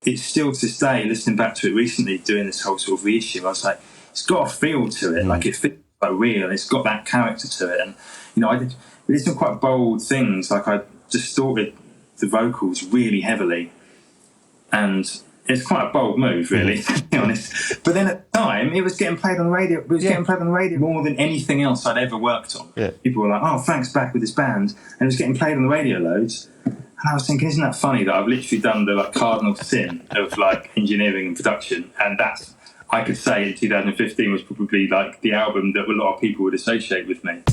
it's still to this day, listening back to it recently, doing this whole sort of reissue, I was like, it's got a feel to it, like it feels like real, and it's got that character to it. And, you know, we did some quite bold things, like I distorted the vocals really heavily, and it's quite a bold move, really, to be honest. But then at the time, it was getting played on the radio. It was getting played on the radio more than anything else I'd ever worked on. Yeah. People were like, "Oh, Frank's back with his band," and it was getting played on the radio loads. And I was thinking, isn't that funny that I've literally done the cardinal sin of engineering and production, and that's, I could say in 2015 was probably the album that a lot of people would associate with me.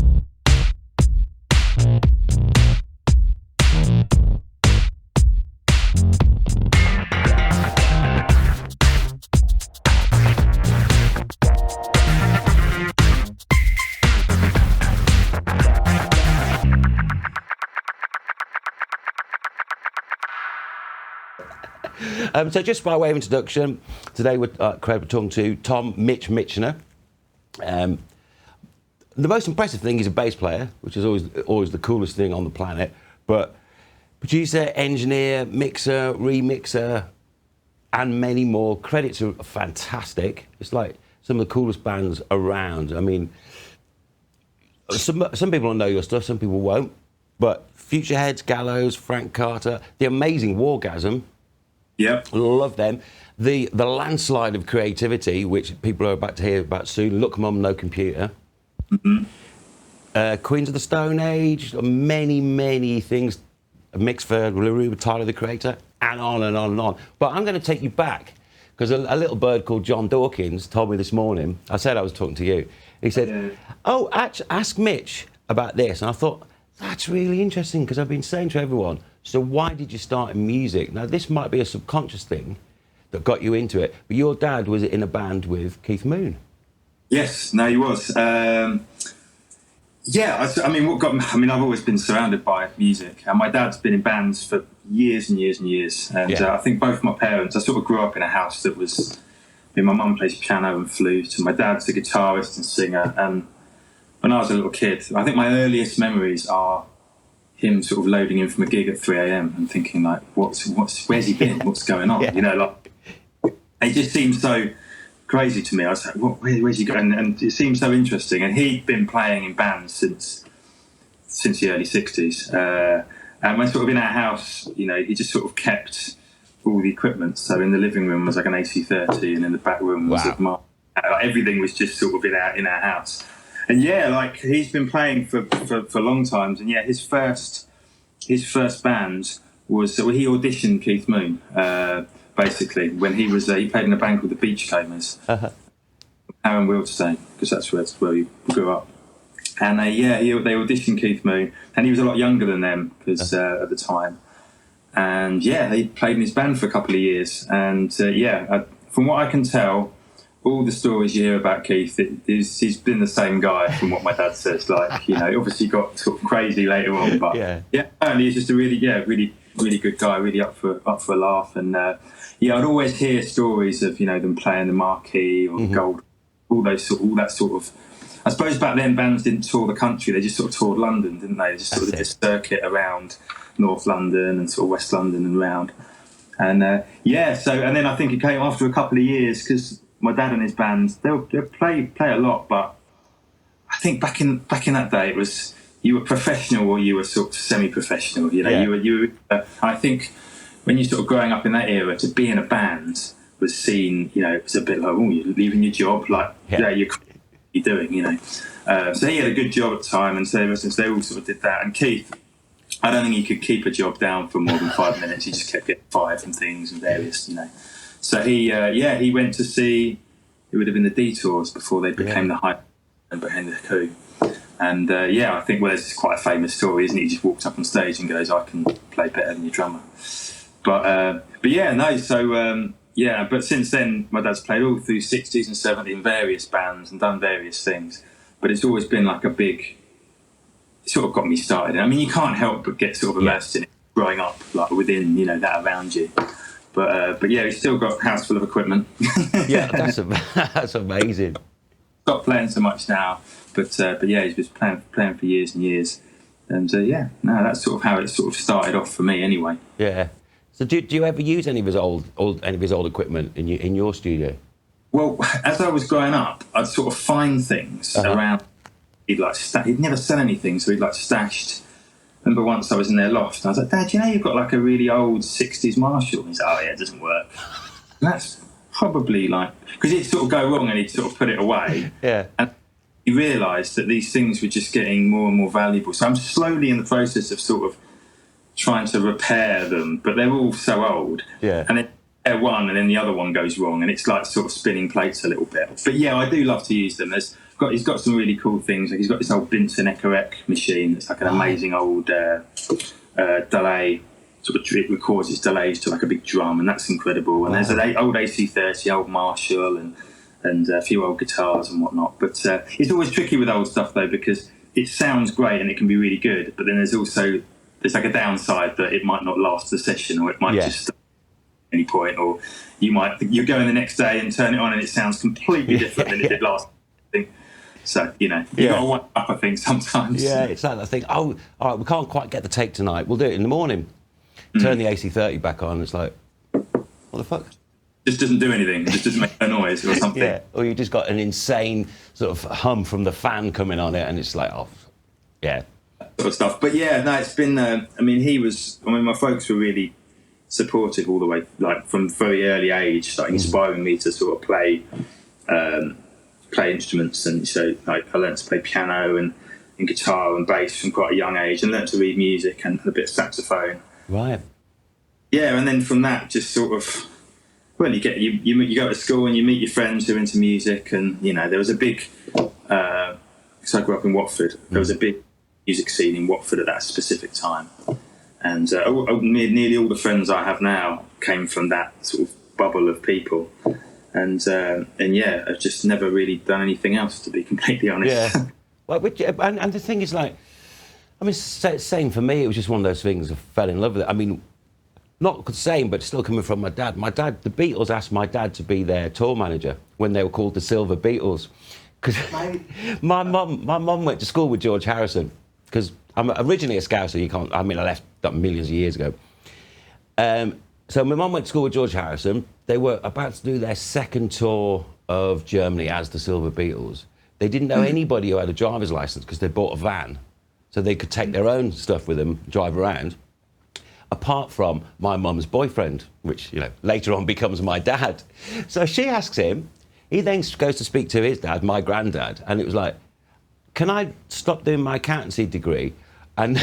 So just by way of introduction, today we're talking to Mitch Mitchener. The most impressive thing is a bass player, which is always the coolest thing on the planet. But producer, engineer, mixer, remixer, and many more. Credits are fantastic. It's like some of the coolest bands around. I mean, some people will know your stuff, some people won't. But Futureheads, Gallows, Frank Carter, the amazing Wargasm. Yep. Love them. The landslide of creativity, which people are about to hear about soon. Look, Mum, No Computer. Mm-hmm. Queens of the Stone Age. Many things. Mixed for Roux with Tyler, the Creator, and on and on and on. But I'm going to take you back, because a little bird called John Dawkins told me this morning, I said I was talking to you, he said, "Oh, ask Mitch about this." And I thought, that's really interesting, because I've been saying to everyone, so why did you start in music? Now, this might be a subconscious thing that got you into it, but your dad was in a band with Keith Moon. Yes, no, he was. I've always been surrounded by music, and my dad's been in bands for years and years and years. And I think both my parents, I sort of grew up in a house that was, my mum plays piano and flute, and my dad's a guitarist and singer. And when I was a little kid, I think my earliest memories are him sort of loading in from a gig at 3 a.m. and thinking, where's he been? What's going on? It just seemed so crazy to me. I was like, where's he going? And it seemed so interesting. And he'd been playing in bands since the early 60s. And when sort of in our house, he just sort of kept all the equipment. So in the living room was like an AC30, and in the back room was everything was just sort of in our house. And he's been playing for long times. And his first band was, he auditioned Keith Moon, basically, when he played in a band called the Beachcombers, Aaron Wildstein, because that's where he grew up. And they auditioned Keith Moon, and he was a lot younger than them, because at the time. And he played in his band for a couple of years. And from what I can tell, all the stories you hear about Keith, he's been the same guy from what my dad says. He obviously got sort of crazy later on, but apparently he's just a really good guy, really up for a laugh. And I'd always hear stories of them playing the Marquee or Gold, all that sort of. I suppose back then bands didn't tour the country; they just sort of toured London, didn't they? They just sort of did this circuit around North London and sort of West London and around. And and then I think it came after a couple of years, because my dad and his band, they'll play a lot, but I think back in that day it was, you were professional or you were sort of semi-professional. You were. I think when you're sort of growing up in that era, to be in a band was seen. It was a bit like, oh, you're leaving your job, you're doing. So he had a good job at the time, and so they all sort of did that. And Keith, I don't think he could keep a job down for more than 5 minutes. He just kept getting fired from things and various, So he went to see, it would have been the Detours before they became the Hype and became the Coup. And I think, there's quite a famous story, isn't it? He just walked up on stage and goes, "I can play better than your drummer." But since then, my dad's played all through 60s and 70s in various bands and done various things. But it's always been like it sort of got me started. I mean, you can't help but get sort of immersed in it growing up, within, that around you. But he's still got a house full of equipment. That's amazing. Not playing so much now, but he's been playing for years and years. And that's sort of how it sort of started off for me anyway. Yeah. So do you ever use any of his old equipment in your studio? Well, as I was growing up, I'd sort of find things around. He'd never sell anything, so he'd like stashed. I remember once I was in their loft, and I was like, Dad, you know you've got like a really old 60s Marshall? And he's like, oh yeah, it doesn't work. And that's probably like, because it'd sort of go wrong and he'd sort of put it away. Yeah. And he realised that these things were just getting more and more valuable. So I'm slowly in the process of sort of trying to repair them, but they're all so old. Yeah. And then one and then the other one goes wrong, and it's like sort of spinning plates a little bit. But yeah, I do love to use them. He's got some really cool things. Like he's got this old Binson Echo machine that's like an amazing old delay. Sort of it records its delays to like a big drum, and that's incredible. And there's an old AC30, old Marshall, and a few old guitars and whatnot. But it's always tricky with old stuff though, because it sounds great and it can be really good, but then there's like a downside that it might not last the session, or it might just stop at any point, or you go in the next day and turn it on and it sounds completely different than it did last. So, you got to wind up, I think, sometimes. Yeah, it's like that thing, oh, all right, we can't quite get the take tonight. We'll do it in the morning. Turn the AC30 back on. It's like, what the fuck? Just doesn't do anything. It just doesn't make a noise or something. Yeah, or you just got an insane sort of hum from the fan coming on it, and it's like, oh, yeah. Sort of stuff. But yeah, no, it's been, my folks were really supportive all the way, like from very early age, like inspiring me to sort of play instruments. And so like I learned to play piano and guitar and bass from quite a young age, and learned to read music and a bit of saxophone. Right. Yeah, and then from that, just sort of, well, you go to school and you meet your friends who are into music, and there was a big, because I grew up in Watford, there was a big music scene in Watford at that specific time, and nearly all the friends I have now came from that sort of bubble of people. And yeah, I've just never really done anything else, to be completely honest. Yeah. Well, and the thing is, like, I mean, same for me. It was just one of those things. I fell in love with it. I mean, not the same, but still coming from my dad. My dad, the Beatles asked my dad to be their tour manager when they were called the Silver Beatles, because my mum went to school with George Harrison. Because I'm originally a Scouser. I left millions of years ago. So my mum went to school with George Harrison. They were about to do their second tour of Germany as the Silver Beatles. They didn't know anybody who had a driver's license because they bought a van, so they could take their own stuff with them, drive around, apart from my mum's boyfriend, which, later on becomes my dad. So she asks him, he then goes to speak to his dad, my granddad, and it was like, can I stop doing my accountancy degree and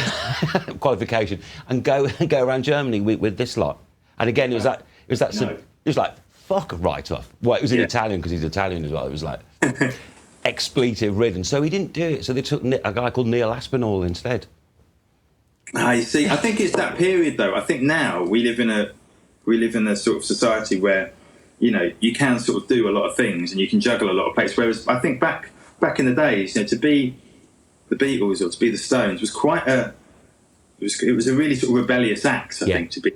qualification and go around Germany with this lot? And again, it was like, fuck right off. Well, it was in Italian because he's Italian as well. It was like expletive ridden. So he didn't do it. So they took a guy called Neil Aspinall instead. I see. I think it's that period though. I think now we live in a sort of society where, you can sort of do a lot of things and you can juggle a lot of places. Whereas I think back in the days, to be the Beatles or to be the Stones was quite it was a really sort of rebellious act, I think, to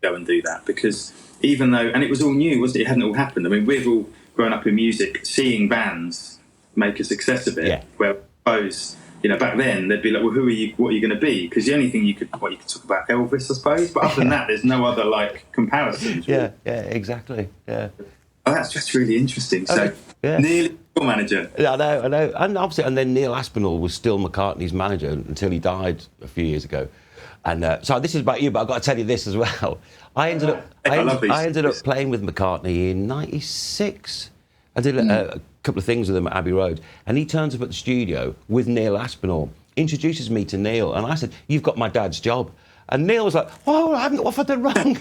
go and do that, because even though, and it was all new, wasn't it? It hadn't all happened. I mean, we've all grown up in music, seeing bands make a success of it. Yeah. Where I suppose, back then they'd be like, well, who are you? What are you going to be? Because the only thing you could talk about Elvis, I suppose. But other than that, there's no other comparisons. Yeah, exactly. Yeah. Oh, that's just really interesting. So, nearly tour manager. Yeah, I know. And obviously, and then Neil Aspinall was still McCartney's manager until he died a few years ago. And so this is about you, but I've got to tell you this as well. I ended up playing with McCartney in '96. I did a couple of things with him at Abbey Road, and he turns up at the studio with Neil Aspinall, introduces me to Neil, and I said, "You've got my dad's job." And Neil was like, "Oh, what have I done wrong?"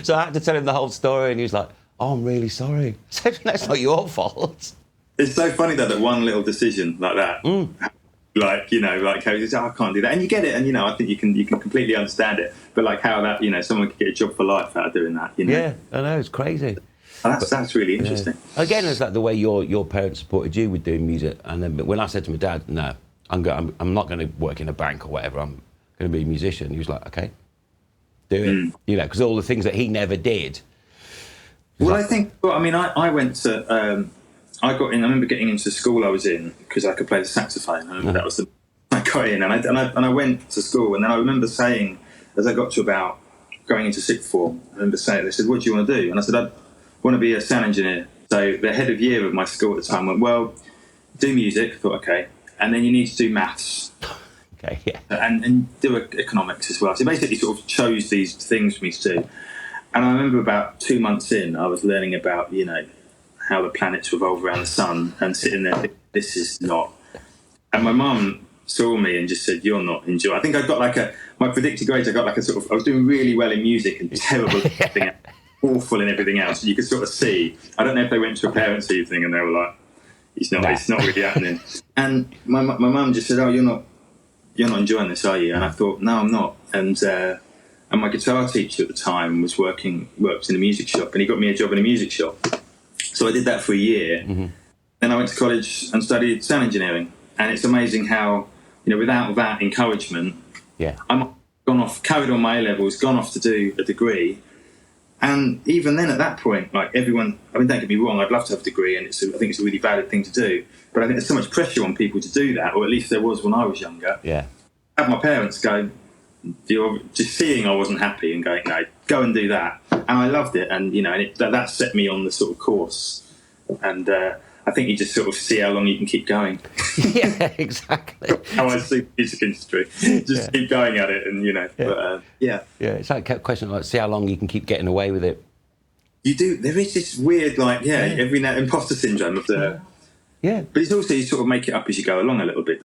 So I had to tell him the whole story, and he was like, "Oh, I'm really sorry." I said, "That's not your fault." It's so funny that one little decision like that, how you say, I can't do that, and you get it, and I think you can completely understand it. But like how that, someone could get a job for life out of doing that. Yeah, I know, it's crazy. Oh, that's really interesting. Yeah. Again, it's like the way your parents supported you with doing music, and then when I said to my dad, "No, I'm not going to work in a bank or whatever. I'm going to be a musician," he was like, "Okay, do it," because all the things that he never did. Well, I think. Well, I mean, I went to. I remember getting into school I was in because I could play the saxophone. I remember that was I got in, and I went to school, and then I remember saying, as I got to about going into sixth form, I remember saying, they said, what do you want to do? And I said, I want to be a sound engineer. So the head of year of my school at the time went, well, do music. I thought, okay. And then you need to do maths. Okay, yeah. And do economics as well. So basically sort of chose these things for me to do. And I remember about 2 months in, I was learning about, you know, how the planets revolve around the sun, and sitting there thinking, this is not. And my mum saw me and just said, you're not enjoying. I think I got like my predicted grades, I got like a sort of, I was doing really well in music and terrible in everything else, awful in everything else. You could sort of see, I don't know if they went to a parents' evening and they were like, it's not really happening. And my mum just said, oh, you're not enjoying this, are you? And I thought, no, I'm not. And my guitar teacher at the time worked in a music shop, and he got me a job in a music shop. So I did that for a year. Mm-hmm. Then I went to college and studied sound engineering. And it's amazing how, you know, without that encouragement, I'm carried on my A-levels, gone off to do a degree. And even then at that point, like everyone, I mean, don't get me wrong, I'd love to have a degree, and I think it's a really valid thing to do. But I think there's so much pressure on people to do that, or at least there was when I was younger. Yeah. I had my parents go, you're just seeing I wasn't happy and going, no, go and do that. And I loved it. And, you know, that set me on the sort of course. And I think you just sort of see how long you can keep going. Yeah, exactly. How I see the music industry. Just keep going at it, and, you know, Yeah, it's like a question like, see how long you can keep getting away with it. You do. There is this weird, like, every now imposter syndrome of the... Yeah. But it's also, you sort of make it up as you go along a little bit.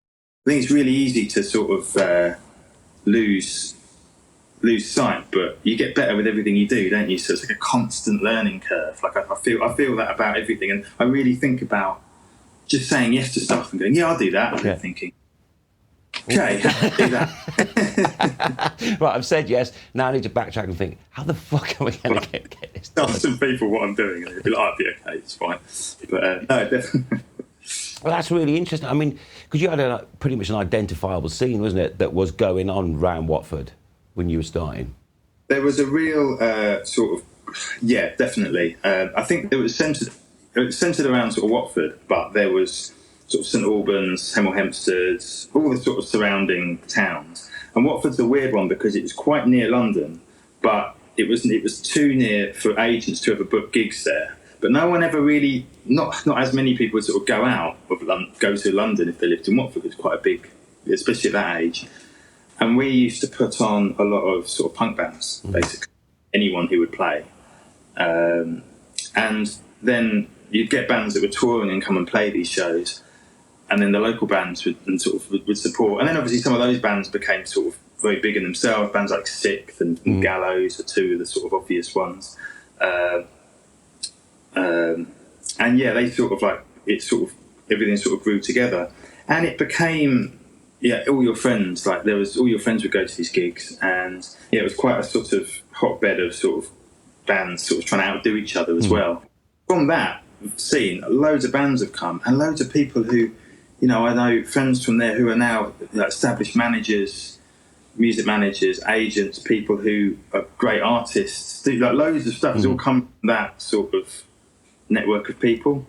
I think it's really easy to sort of lose sight, but you get better with everything you do, don't you? So it's like a constant learning curve. Like I feel that about everything, and I really think about just saying yes to stuff and going, yeah, I'll do that, and then thinking, okay, how do that? Right, I've said yes. Now I need to backtrack and think, how the fuck are we going to get this done? Tell some people what I'm doing, and they'll be like, I'll be okay, it's fine. But no, definitely. Well, that's really interesting. I mean, because you had pretty much an identifiable scene, wasn't it, that was going on around Watford when you were starting? There was a real sort of, definitely. I think it was centred around sort of Watford, but there was sort of St Albans, Hemel Hempstead, all the sort of surrounding towns. And Watford's a weird one because it was quite near London, but it was too near for agents to ever book gigs there. But no one ever really, not as many people would sort of go to London if they lived in Watford. It was quite a big, especially at that age. And we used to put on a lot of sort of punk bands, basically, anyone who would play. And then you'd get bands that were touring and come and play these shows. And then the local bands would support. And then obviously some of those bands became sort of very big in themselves. Bands like Sixth and Gallows are two of the sort of obvious ones. And they sort of like, everything sort of grew together. And it became, all your friends, like all your friends would go to these gigs. And it was quite a sort of hotbed of sort of bands sort of trying to outdo each other as well. From that scene, loads of bands have come, and loads of people who, you know, I know friends from there who are now established managers, music managers, agents, people who are great artists. Like loads of stuff has all come from that sort of network of people.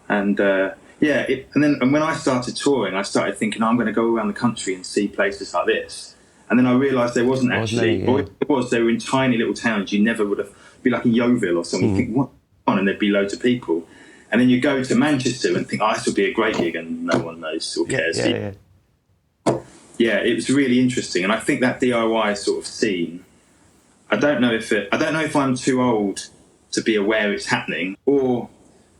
And and when I started touring, I started thinking, I'm going to go around the country and see places like this. And then I realised there wasn't actually, or if it was, they were in tiny little towns. You never would have, be like in Yeovil or something. You think, what? And there'd be loads of people. And then you go to Manchester and think, this will be a great gig, and no one knows or cares. It was really interesting. And I think that DIY sort of scene, I don't know if I'm too old to be aware it's happening, or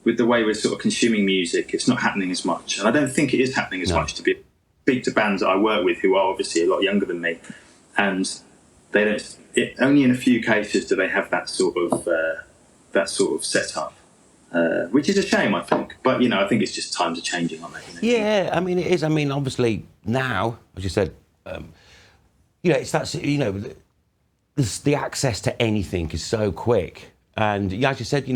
with the way we're sort of consuming music, it's not happening as much. And I don't think it is happening as much to speak to bands that I work with who are obviously a lot younger than me, and they don't. Only in a few cases do they have that sort of setup, which is a shame, I think. But you know, I think it's just times are changing, aren't they? Yeah, I mean, it is. I mean, obviously now, as you said, it's that, the access to anything is so quick. And as you said,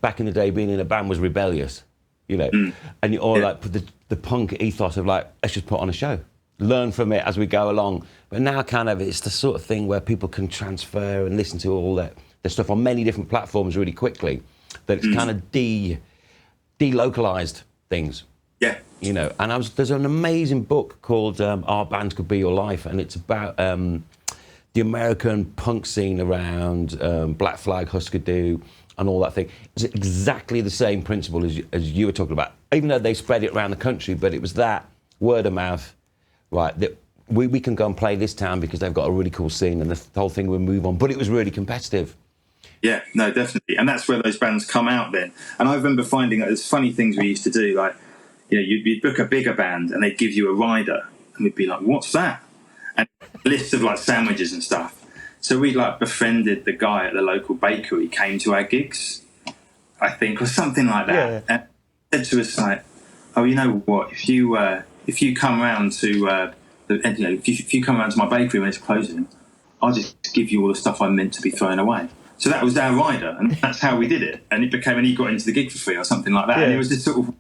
back in the day, being in a band was rebellious, and like the punk ethos of like, let's just put on a show, learn from it as we go along. But now kind of it's the sort of thing where people can transfer and listen to all the stuff on many different platforms really quickly, that it's kind of delocalized things. Yeah. And there's an amazing book called Our Band Could Be Your Life, and it's about the American punk scene around Black Flag, Husker Du, and all that thing. It's exactly the same principle as you were talking about, even though they spread it around the country, but it was that word of mouth, right, that we can go and play this town because they've got a really cool scene, and the whole thing will move on. But it was really competitive. Yeah, no, definitely. And that's where those bands come out then. And I remember finding that there's funny things we used to do, like, you'd book a bigger band and they'd give you a rider, and we'd be like, what's that? And a list of like sandwiches and stuff. So we like befriended the guy at the local bakery, came to our gigs, I think, or something like that. Yeah. And said to us like, oh, you know what? If you come round to if you come round to my bakery when it's closing, I'll just give you all the stuff I'm meant to be throwing away. So that was our rider, and that's how we did it. And it became, and he got into the gig for free or something like that. Yeah. And it was this sort of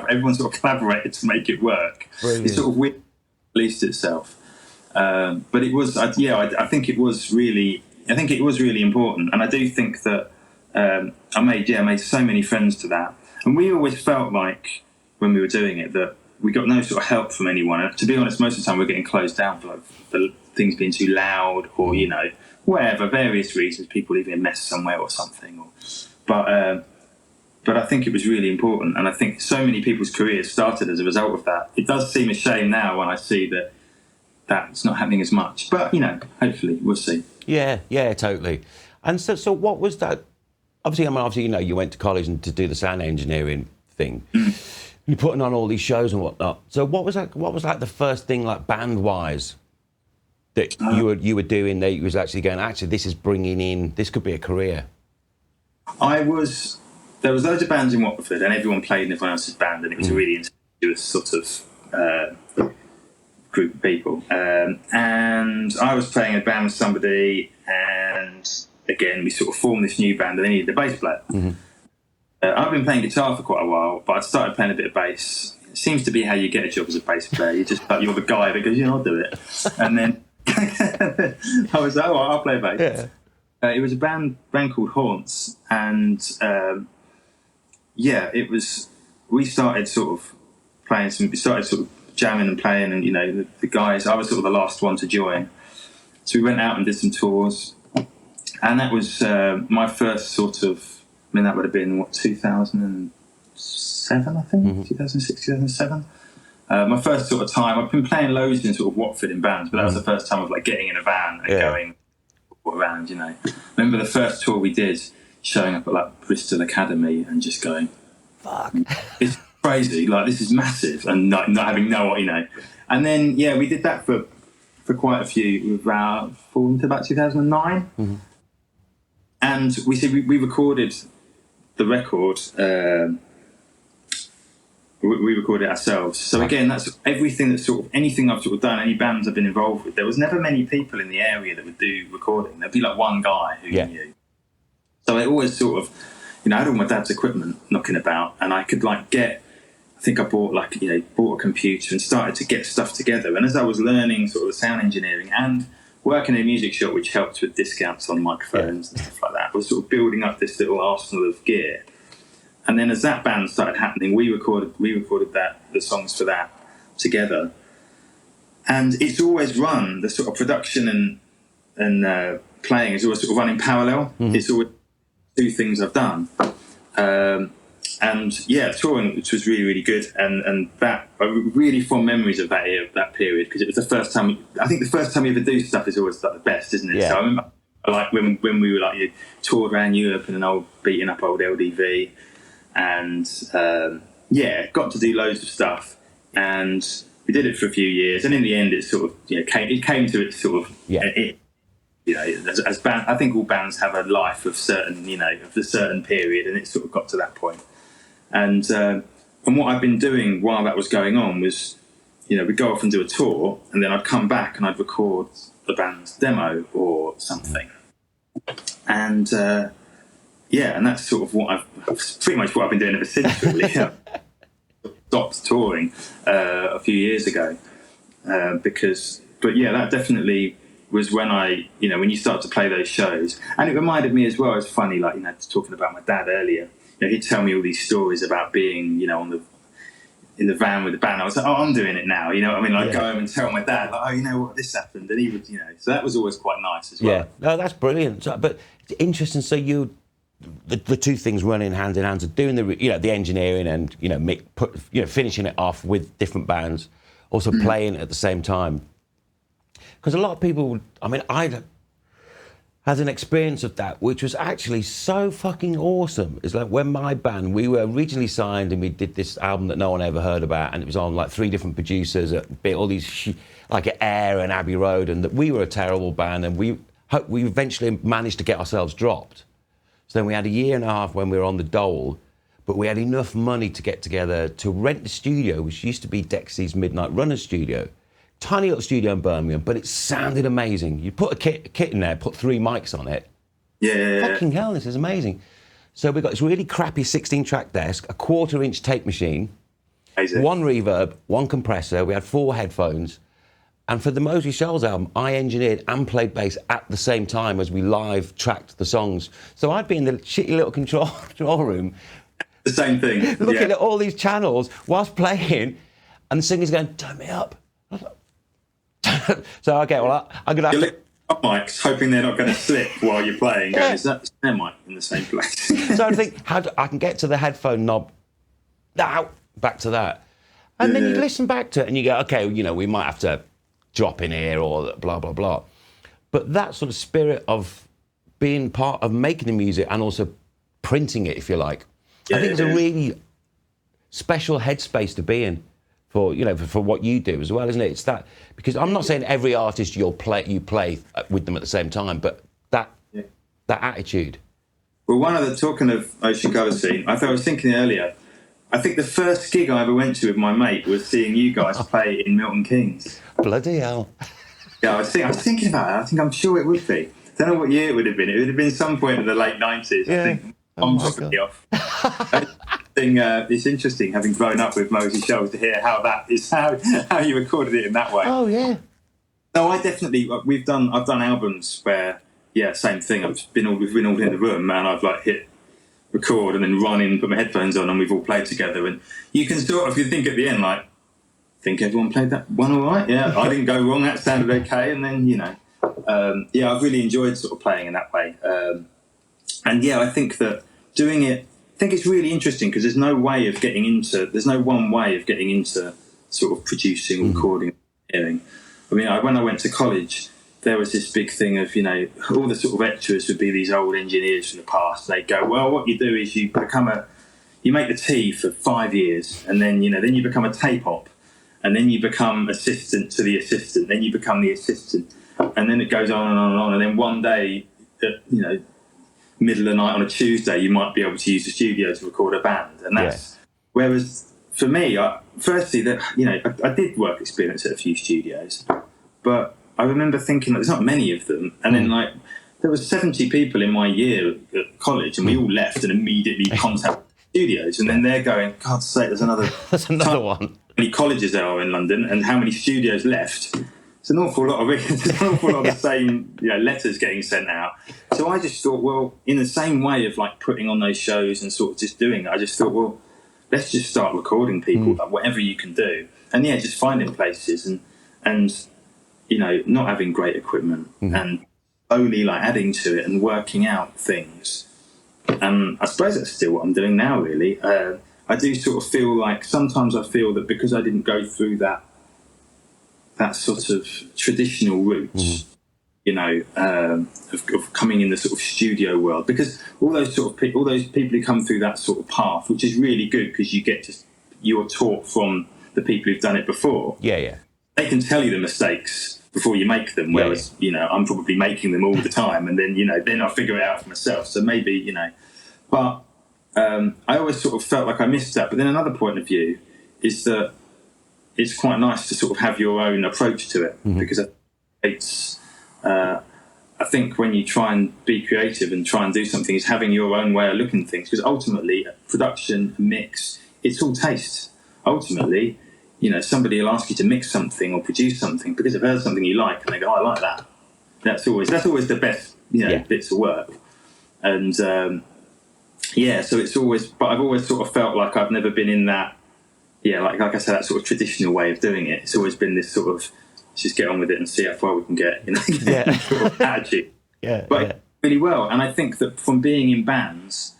everyone sort of collaborated to make it work. Brilliant. It sort of released itself. But it was, I think it was really important. And I do think that I made so many friends to that. And we always felt like when we were doing it that we got no sort of help from anyone. And to be honest, most of the time we're getting closed down for things being too loud, or whatever, various reasons, people leaving a mess somewhere or something. But I think it was really important, and I think so many people's careers started as a result of that. It does seem a shame now when I see that that's not happening as much, but hopefully we'll see. Yeah, totally. And so what was that? Obviously, you went to college and to do the sound engineering thing. You're putting on all these shows and whatnot. So what was like the first thing, like band-wise, that you were doing that you was actually going, actually, this is bringing in, this could be a career? There was loads of bands in Watford, and everyone played in everyone else's band, and it was a really incestuous sort of group of people. And I was playing in a band with somebody, and again, we sort of formed this new band, and they needed a bass player. Mm-hmm. I've been playing guitar for quite a while, but I started playing a bit of bass. It seems to be how you get a job as a bass player. You're the guy that goes, I'll do it. And then I was like, I'll play bass. Yeah. It was a band called Haunts, and it was. We started sort of playing we started sort of jamming and playing, and the guys. I was sort of the last one to join, so we went out and did some tours, and that was my first sort of. That would have been 2007, I think, 2006, 2007. My first sort of time. I've been playing loads in sort of Watford in bands, but that was the first time of like getting in a van and going around. Remember the first tour we did, showing up at like Bristol Academy and just going, "Fuck, it's crazy! Like this is massive," and not having And then we did that for quite a few. About into about 2009, and we recorded the record. We recorded it ourselves. So again, that's everything that's sort of anything I've sort of done, any bands I've been involved with. There was never many people in the area that would do recording. There'd be like one guy who knew. So I always sort of, I had all my dad's equipment knocking about, and I could I think I bought bought a computer and started to get stuff together. And as I was learning sort of the sound engineering and working in a music shop, which helped with discounts on microphones and stuff like that, I was sort of building up this little arsenal of gear. And then as that band started happening, we recorded the songs for that together. And it's always run, the sort of production and playing is always sort of run in parallel. It's always two things I've done. Touring, which was really, really good. And that, I really fond memories of that period, because it was the first time, I think the first time you ever do stuff is always the best, isn't it? Yeah. So I remember when we were toured around Europe in an beaten up old LDV, and got to do loads of stuff, and we did it for a few years, and in the end it sort of came to its sort of as band, I think all bands have a life of certain of a certain period, and it sort of got to that point. And what I've been doing while that was going on was we'd go off and do a tour, and then I'd come back and I'd record the band's demo or something, and and that's sort of pretty much what I've been doing ever since, really. Stopped touring a few years ago, that definitely was when when you start to play those shows. And it reminded me as well, it's funny, talking about my dad earlier, he'd tell me all these stories about being, on in the van with the band, I was like, oh, I'm doing it now. You know what I mean? Like, go home and tell my dad, like, oh, you know what, this happened. And he would, you know, so that was always quite nice as well. Yeah, no, that's brilliant. So, but it's interesting. So the two things running hand in hand, are doing the engineering and finishing it off with different bands, also playing at the same time. Because a lot of people, I mean, I had an experience of that, which was actually so fucking awesome. It's like when my band, we were originally signed and we did this album that no one ever heard about, and it was on like 3 different producers at all these, like at Air and Abbey Road, and that we were a terrible band, and we eventually managed to get ourselves dropped. So then we had a year and a half when we were on the dole, but we had enough money to get together to rent the studio, which used to be Dexy's Midnight Runners studio. Tiny little studio in Birmingham, but it sounded amazing. You put a kit in there, put 3 mics on it. Yeah. Fucking hell, this is amazing. So we got this really crappy 16-track desk, a 1/4-inch tape machine, Amazing. 1 reverb, 1 compressor. We had 4 headphones. And for the Moseley Shoals album, I engineered and played bass at the same time as we live tracked the songs. So I'd be in the shitty little control room. The same thing. Looking at all these channels whilst playing, and the singer's going, turn me up. So, okay, well, I'm going to have to... Up mics, hoping they're not going to slip while you're playing. Going, is that their mic in the same place? So I think, I can get to the headphone knob, back to that. And then you listen back to it and you go, okay, we might have to drop in here or blah, blah, blah. But that sort of spirit of being part of making the music and also printing it, if you like, I think it's a really special headspace to be in for what you do as well, isn't it? It's that, because I'm not saying every artist you play with them at the same time, but that attitude. Well, talking of Ocean Colour Scene, I was thinking earlier, I think the first gig I ever went to with my mate was seeing you guys play in Milton Keynes. Bloody hell. Yeah, I was thinking about it. I'm sure it would be. I don't know what year it would have been. It would have been some point in the late 90s. Yeah. I think I'm probably off. It's interesting, having grown up with Moseley Shoals, to hear how you recorded it in that way. Oh, yeah. No, I've done albums where, same thing. We've been all in the room, and I've like hit record and then run in, put my headphones on, and we've all played together. And you can sort of, you think at the end, like, think everyone played that one all right? Yeah, I didn't go wrong, that sounded okay. And then, I've really enjoyed sort of playing in that way. I think that doing it, I think it's really interesting because there's no one way of getting into sort of producing, recording, hearing. I mean, when I went to college, there was this big thing of, all the sort of lecturers would be these old engineers from the past. They'd go, well, what you do is you make the tea for 5 years, and then, then you become a tape op, and then you become assistant to the assistant, then you become the assistant, and then it goes on and on and on, and then one day, middle of the night on a Tuesday, you might be able to use the studio to record a band, and that's whereas for me, I did work experience at a few studios, but I remember thinking that there's not many of them, and then like there was 70 people in my year at college, and we all left and immediately contacted studios, and then they're going, God's sake, there's another one. How many colleges there are in London, and how many studios left? It's an awful lot of the same letters getting sent out. So I just thought, well, in the same way of like putting on those shows and sort of just doing it, I just thought, well, let's just start recording people, like whatever you can do, and just finding places and not having great equipment and only like adding to it and working out things. And I suppose that's still what I'm doing now, really. I do sort of feel like sometimes I feel that because I didn't go through that sort of traditional route, of coming in the sort of studio world, because all those people who come through that sort of path, which is really good because you're taught from the people who've done it before. Yeah. They can tell you the mistakes before you make them, whereas I'm probably making them all the time, and then I figure it out for myself. So maybe but I always sort of felt like I missed that. But then another point of view is that it's quite nice to sort of have your own approach to it, because it's I think when you try and be creative and try and do something, is having your own way of looking at things, because ultimately production, mix, it's all taste. Ultimately, somebody will ask you to mix something or produce something because they've heard something you like and they go, I like that. That's always the best bits of work. And so it's always, but I've always sort of felt like I've never been in that like I said, that sort of traditional way of doing it. It's always been this sort of just get on with it and see how far we can get, sort of attitude. But really well. And I think that from being in bands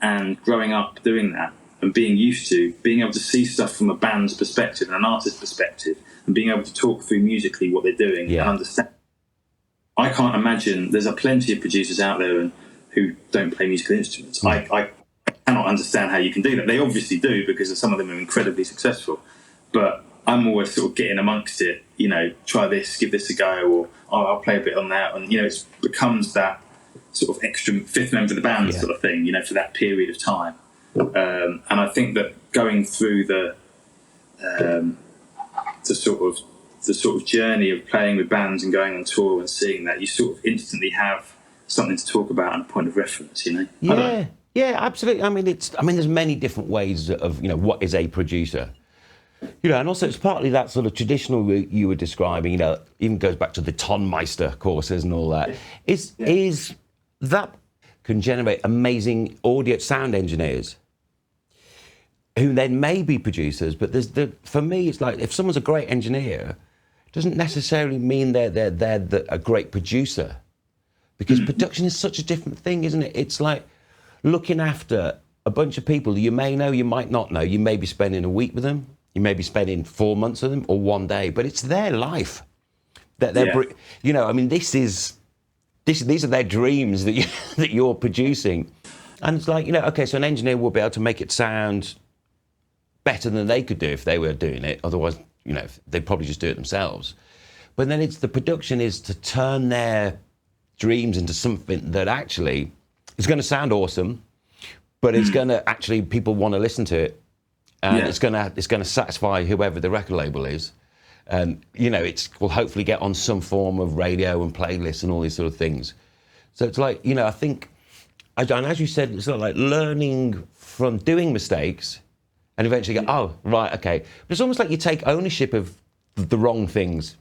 and growing up doing that and being used to being able to see stuff from a band's perspective and an artist's perspective and being able to talk through musically what they're doing and understand. I can't imagine, there's plenty of producers out there who don't play musical instruments. I cannot understand how you can do that. They obviously do, because some of them are incredibly successful. But I'm always sort of getting amongst it, try this, give this a go, or I'll play a bit on that. And, it becomes that sort of extra fifth member of the band sort of thing, for that period of time. And I think that going through the sort of journey of playing with bands and going on tour and seeing that, you sort of instantly have something to talk about and a point of reference, Yeah, absolutely. I mean, there's many different ways of, what is a producer. And also it's partly that sort of traditional route you were describing, even goes back to the Tonmeister courses and all that. Is that can generate amazing audio sound engineers who then may be producers, but for me, it's like if someone's a great engineer, it doesn't necessarily mean they're a great producer, because production is such a different thing, isn't it? It's like looking after a bunch of people you may know, you might not know. You may be spending a week with them, you may be spending 4 months with them, or one day, but it's their life. That these are their dreams that you're producing, and it's like okay, so an engineer will be able to make it sound better than they could do if they were doing it. Otherwise, they'd probably just do it themselves. But then the production is to turn their dreams into something that actually is going to sound awesome, but it's going to actually, people want to listen to it, and it's going to satisfy whoever the record label is. And it will hopefully get on some form of radio and playlists and all these sort of things. So it's like, I think, and as you said, it's sort of like learning from doing mistakes and eventually go, oh, right, okay. But it's almost like you take ownership of the wrong things,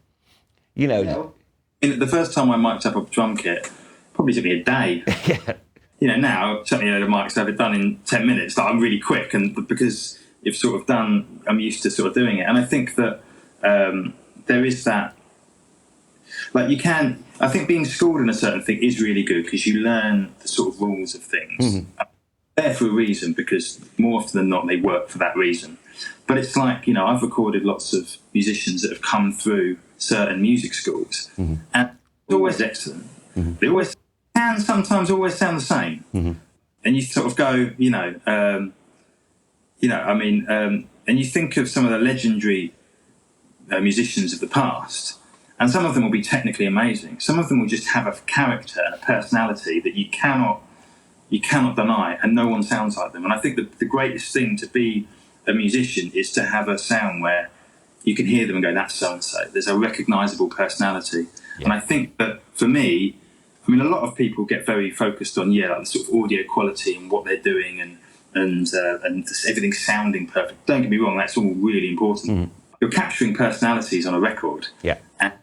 The first time I mic'd up a drum kit, probably took me a day. Now, something the mics I've done in 10 minutes, I'm really quick, and because it's sort of done, I'm used to sort of doing it. And I think that there is that, I think being schooled in a certain thing is really good, because you learn the sort of rules of things. There for a reason, because more often than not they work for that reason. But it's like, I've recorded lots of musicians that have come through certain music schools, and it's always excellent. They always can sometimes always sound the same, and you sort of go, and you think of some of the legendary musicians of the past, and some of them will be technically amazing. Some of them will just have a character and a personality that you cannot deny, and no one sounds like them. And I think that the greatest thing to be a musician is to have a sound where you can hear them and go, that's so-and-so. There's a recognisable personality. Yeah. And I think that for me, a lot of people get very focused on, like the sort of audio quality and what they're doing and everything sounding perfect. Don't get me wrong, that's all really important. You're capturing personalities on a record. Yeah. And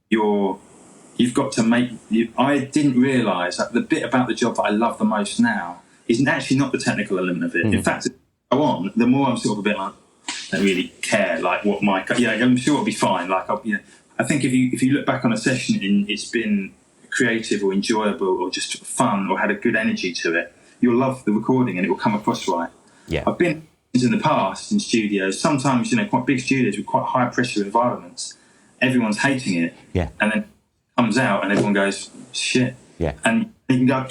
you've got to make... I didn't realise that the bit about the job that I love the most now is actually not the technical element of it. In fact, as I go on, the more I'm sort of a bit like, I don't really care, like what my... I'm sure it'll be fine. Like, I think if you look back on a session and it's been creative or enjoyable or just fun or had a good energy to it, you'll love the recording and it will come across right. Yeah. I've been in the past in studios, sometimes, quite big studios with quite high pressure environments. Everyone's hating it. Yeah. And then it comes out and everyone goes, shit. Yeah. And you can go,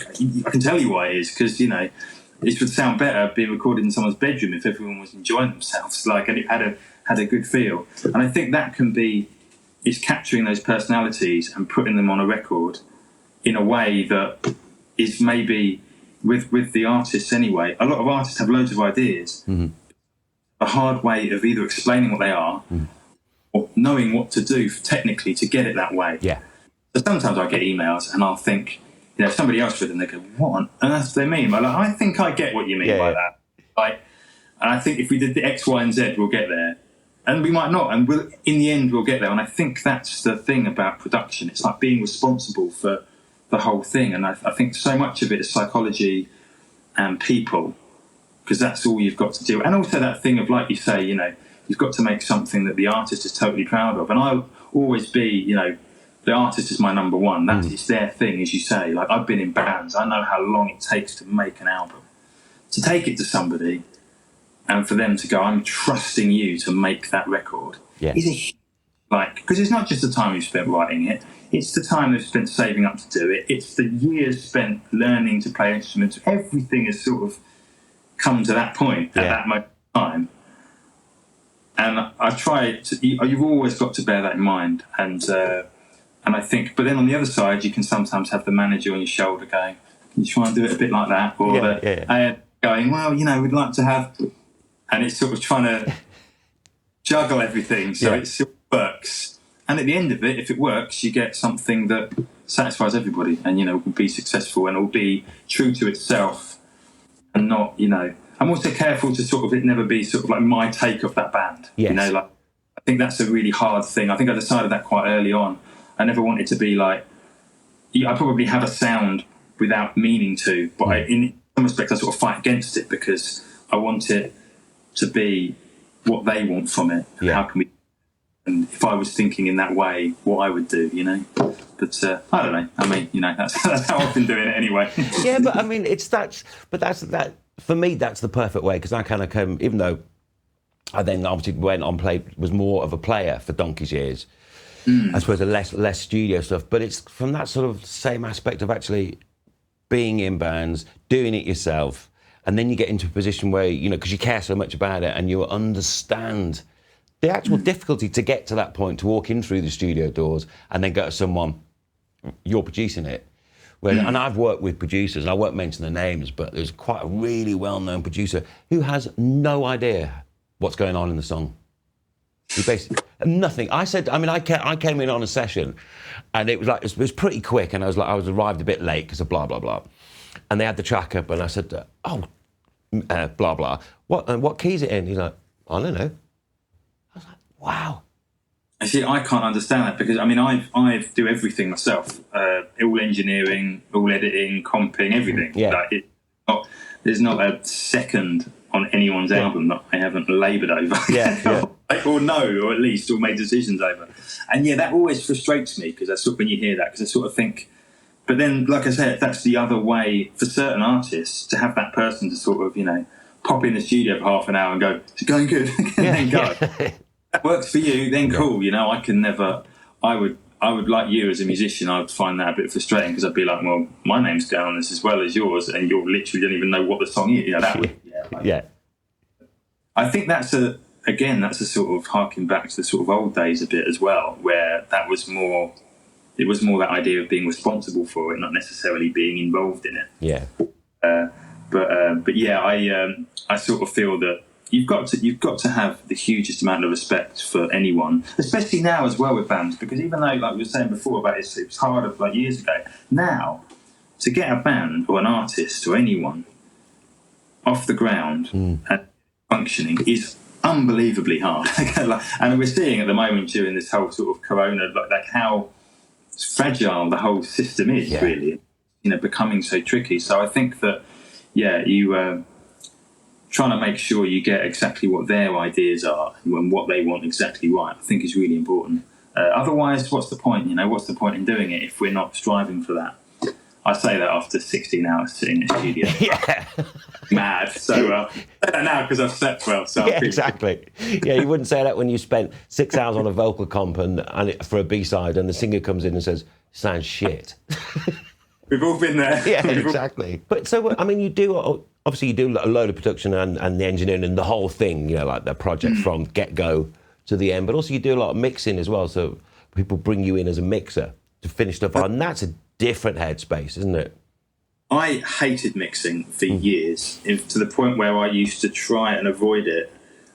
I can tell you why it is, because, it would sound better being recorded in someone's bedroom if everyone was enjoying themselves, and it had a good feel. And I think that is capturing those personalities and putting them on a record in a way that is maybe, with the artists anyway, a lot of artists have loads of ideas. A hard way of either explaining what they are or knowing what to do technically to get it that way. Yeah. So sometimes I get emails and I'll think, somebody else read them, they go, what on earth do they mean? But I think I get what you mean by that. And I think if we did the X, Y, and Z, we'll get there. And we might not, and in the end we'll get there. And I think that's the thing about production. It's like being responsible for the whole thing. And I think so much of it is psychology and people, because that's all you've got to do. And also that thing of, like you say, you've got to make something that the artist is totally proud of. And I'll always be, you know, the artist is my number one. That's it's their thing, as you say. Like, I've been in bands. I know how long it takes to make an album. To take it to somebody and for them to go, I'm trusting you to make that record, is a huge, like, because it's not just the time you've spent writing it, it's the time they've spent saving up to do it, it's the years spent learning to play instruments. Everything has sort of come to that point at that moment in time. And I try to, you've always got to bear that in mind. And I think, but then on the other side, you can sometimes have the manager on your shoulder going, can you try and do it a bit like that? Or going, well, you know, we'd like to have, and it's sort of trying to juggle everything so it still works. And at the end of it, if it works, you get something that satisfies everybody and, you know, will be successful and will be true to itself and not, you know, I'm also careful to sort of it never be sort of like my take of that band. You know, like, I think that's a really hard thing. I think I decided that quite early on. I never wanted to be like, I probably have a sound without meaning to, but in some respects I sort of fight against it because I want it to be what they want from it. And how can we, and if I was thinking in that way, what I would do, you know. But I don't know. I mean, you know, that's how I've been doing it anyway. But I mean, that's for me, that's the perfect way, because I kind of came, even though I then obviously went on, was more of a player for donkey's years. I suppose a less studio stuff, but it's from that sort of same aspect of actually being in bands, doing it yourself, and then you get into a position where, you know, because you care so much about it and you understand the actual difficulty to get to that point, to walk in through the studio doors and then go to someone, you're producing it. And I've worked with producers, and I won't mention the names, but there's quite a really well-known producer who has no idea what's going on in the song. He basically nothing. I came in on a session, and it was like it was pretty quick, and I was arrived a bit late because of blah blah blah, and they had the track up, and I said, blah blah. What key is it in? He's like, I don't know. I was like, wow. I see. I can't understand that because I mean I do everything myself, all engineering, all editing, comping, everything. Like there's not a second on anyone's album that I haven't laboured over. or at least made decisions over. And that always frustrates me because that's sort of when you hear that, because I sort of think, but then like I said, that's the other way for certain artists to have that person to sort of, you know, pop in the studio for half an hour and go, it's going good, and then go. That works for you, then cool. You know, I would like you as a musician, I would find that a bit frustrating because I'd be like, well, my name's down on this as well as yours, and you literally don't even know what the song is. You know, that would, I think that's a sort of harking back to the sort of old days a bit as well, where it was more that idea of being responsible for it, not necessarily being involved in it. I sort of feel that you've got to have the hugest amount of respect for anyone, especially now as well with bands, because even though, like we were saying before about it was harder like years ago, now to get a band or an artist or anyone off the ground and functioning is unbelievably hard. And we're seeing at the moment during this whole sort of corona, like how fragile the whole system is, really, you know, becoming so tricky. So I think that you trying to make sure you get exactly what their ideas are and what they want exactly right, I think is really important. Otherwise, what's the point? You know, what's the point in doing it if we're not striving for that? I say that after 16 hours sitting in a studio. Mad. So now because I've slept well. So exactly. You wouldn't say that when you spent 6 hours on a vocal comp and for a B-side, and the singer comes in and says, sounds shit. We've all been there. Exactly. But so, I mean, you do a load of production and the engineering and the whole thing, you know, like the project from get-go to the end, but also you do a lot of mixing as well, so people bring you in as a mixer to finish stuff on, and that's a different headspace, isn't it? I hated mixing for years, to the point where I used to try and avoid it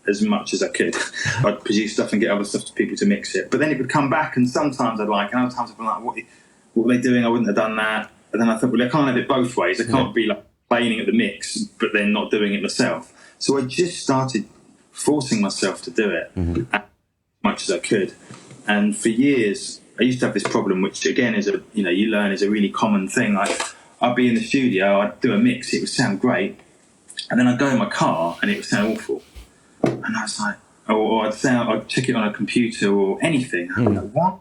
as much as I could. I'd produce stuff and get other stuff to people to mix it, but then it would come back, and sometimes I'd like, and other times I'd be like, what were they doing? I wouldn't have done that. And then I thought, well, I can't have it both ways. I can't be like playing at the mix, but then not doing it myself. So I just started forcing myself to do it as much as I could. And for years, I used to have this problem, which again is you learn is a really common thing. I'd be in the studio, I'd do a mix, it would sound great, and then I'd go in my car and it would sound awful. And I was like, or I'd check it on a computer or anything. I'm like, what?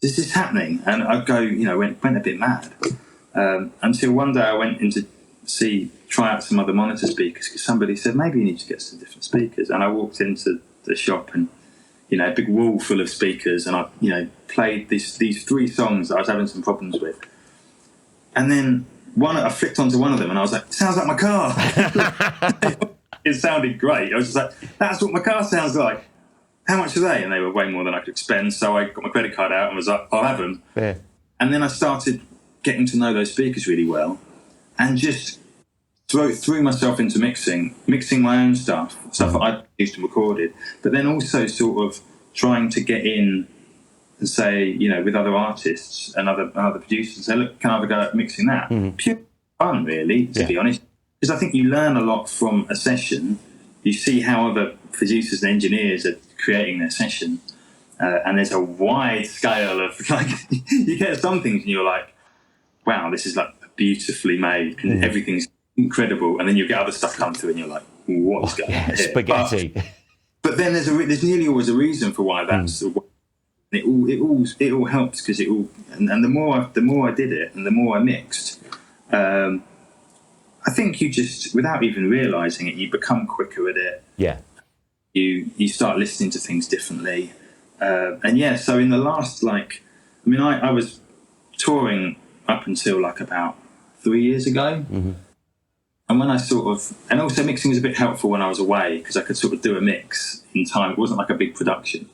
Is this happening? And I'd go, went a bit mad. Until one day I went in to try out some other monitor speakers, because somebody said, maybe you need to get some different speakers. And I walked into the shop and, a big wall full of speakers, and I, played these 3 songs that I was having some problems with. And then I flicked onto one of them and I was like, sounds like my car. It sounded great. I was just like, that's what my car sounds like. How much are they? And they were way more than I could expend. So I got my credit card out and was like, I'll have them. Yeah. And then I started getting to know those speakers really well, and just threw myself into mixing my own stuff that I produced and recorded, but then also sort of trying to get in and say, with other artists and other producers, and say, look, can I have a go at mixing that? Pure fun, really, to be honest. Because I think you learn a lot from a session. You see how other producers and engineers are creating their session, and there's a wide scale of, you get some things and you're like, wow, this is like beautifully made, and everything's incredible, and then you get other stuff come through and you're like, what's going on here? Spaghetti. But then there's nearly always a reason for why that's. It all helps, because it all, and the more I did it and the more I mixed, I think you just, without even realising it, you become quicker at it. Yeah. You start listening to things differently, and so in the last I was touring up until about 3 years ago. And when I and also mixing was a bit helpful when I was away, because I could sort of do a mix in time. It wasn't like a big production.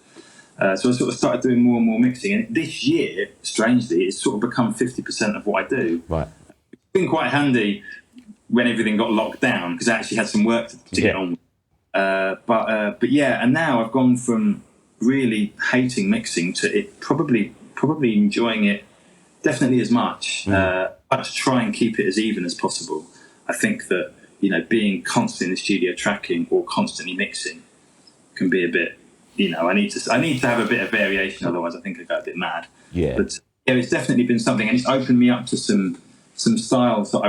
So I sort of started doing more and more mixing. And this year, strangely, it's sort of become 50% of what I do. Right. It's been quite handy when everything got locked down, because I actually had some work to get on with. But and now I've gone from really hating mixing to it probably enjoying it definitely as much. But to try and keep it as even as possible. I think that, being constantly in the studio tracking or constantly mixing can be a bit, I need to have a bit of variation, otherwise I think I go a bit mad. Yeah. But it's definitely been something, and it's opened me up to some styles that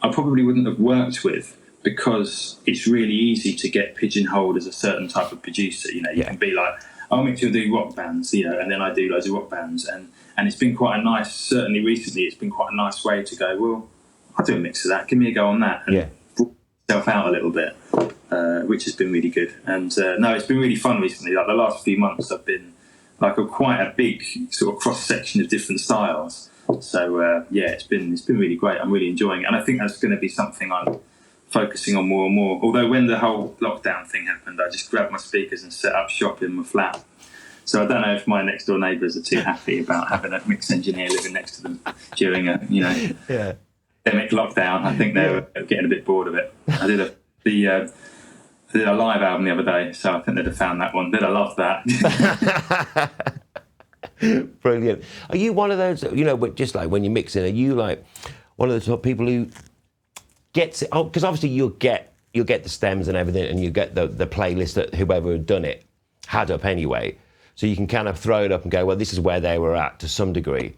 I probably wouldn't have worked with, because it's really easy to get pigeonholed as a certain type of producer. You can be like, I'll mix you do rock bands, and then I do loads of rock bands, and it's been quite a nice, certainly recently, it's been quite a nice way to go, well, I'll do a mix of that, give me a go on that, and brought myself out a little bit, which has been really good. And it's been really fun recently. Like the last few months, I've been quite a big sort of cross section of different styles. So it's been really great. I'm really enjoying it, and I think that's going to be something I'm focusing on more and more. Although when the whole lockdown thing happened, I just grabbed my speakers and set up shop in my flat. So I don't know if my next door neighbours are too happy about having a mix engineer living next to them during a pandemic lockdown. I think they're getting a bit bored of it. I did a live album the other day, so I think they'd have found that one. They'd have loved that. Brilliant. Are you one of those, just like when you're mixing, are you like one of the top people who gets it? Because obviously you'll get the stems and everything, and you get the playlist that whoever had done it had up anyway. So you can kind of throw it up and go, well, this is where they were at to some degree.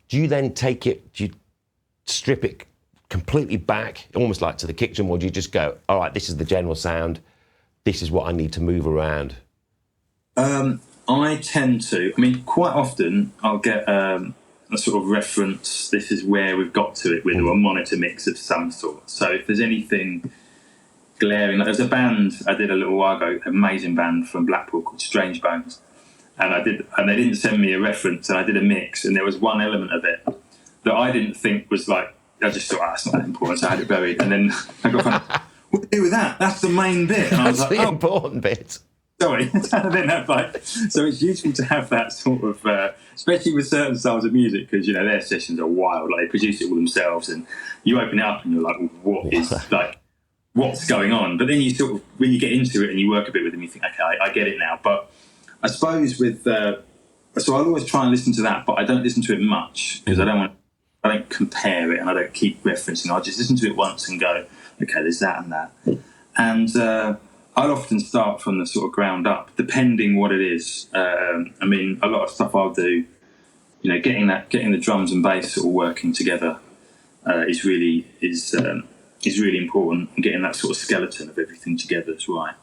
Do you then do you strip it completely back, almost like to the kick drum, or do you just go, all right, this is the general sound, this is what I need to move around? I tend to, quite often I'll get a sort of reference, this is where we've got to it with, or a monitor mix of some sort. So if there's anything glaring, there's a band I did a little while ago, amazing band from Blackpool called Strange Bones. And they didn't send me a reference, and I did a mix, and there was one element of it that I didn't think was I just thought, that's not that important, so I had it buried. And then I got, what do you do with that? That's the main bit. And I was That's the important bit. Sorry. So it's useful to have that sort of, especially with certain styles of music, because, their sessions are wild. Like, they produce it all themselves, and you open it up and you're like, what's going on? But then you sort of, when you get into it and you work a bit with them, you think, okay, I get it now. But I suppose with, so I'll always try and listen to that, but I don't listen to it much, because I don't compare it, and I don't keep referencing. I'll just listen to it once and go, okay, there's that and that. And I'll often start from the sort of ground up, depending what it is. A lot of stuff I'll do, getting the drums and bass all working together is really important, and getting that sort of skeleton of everything together is right.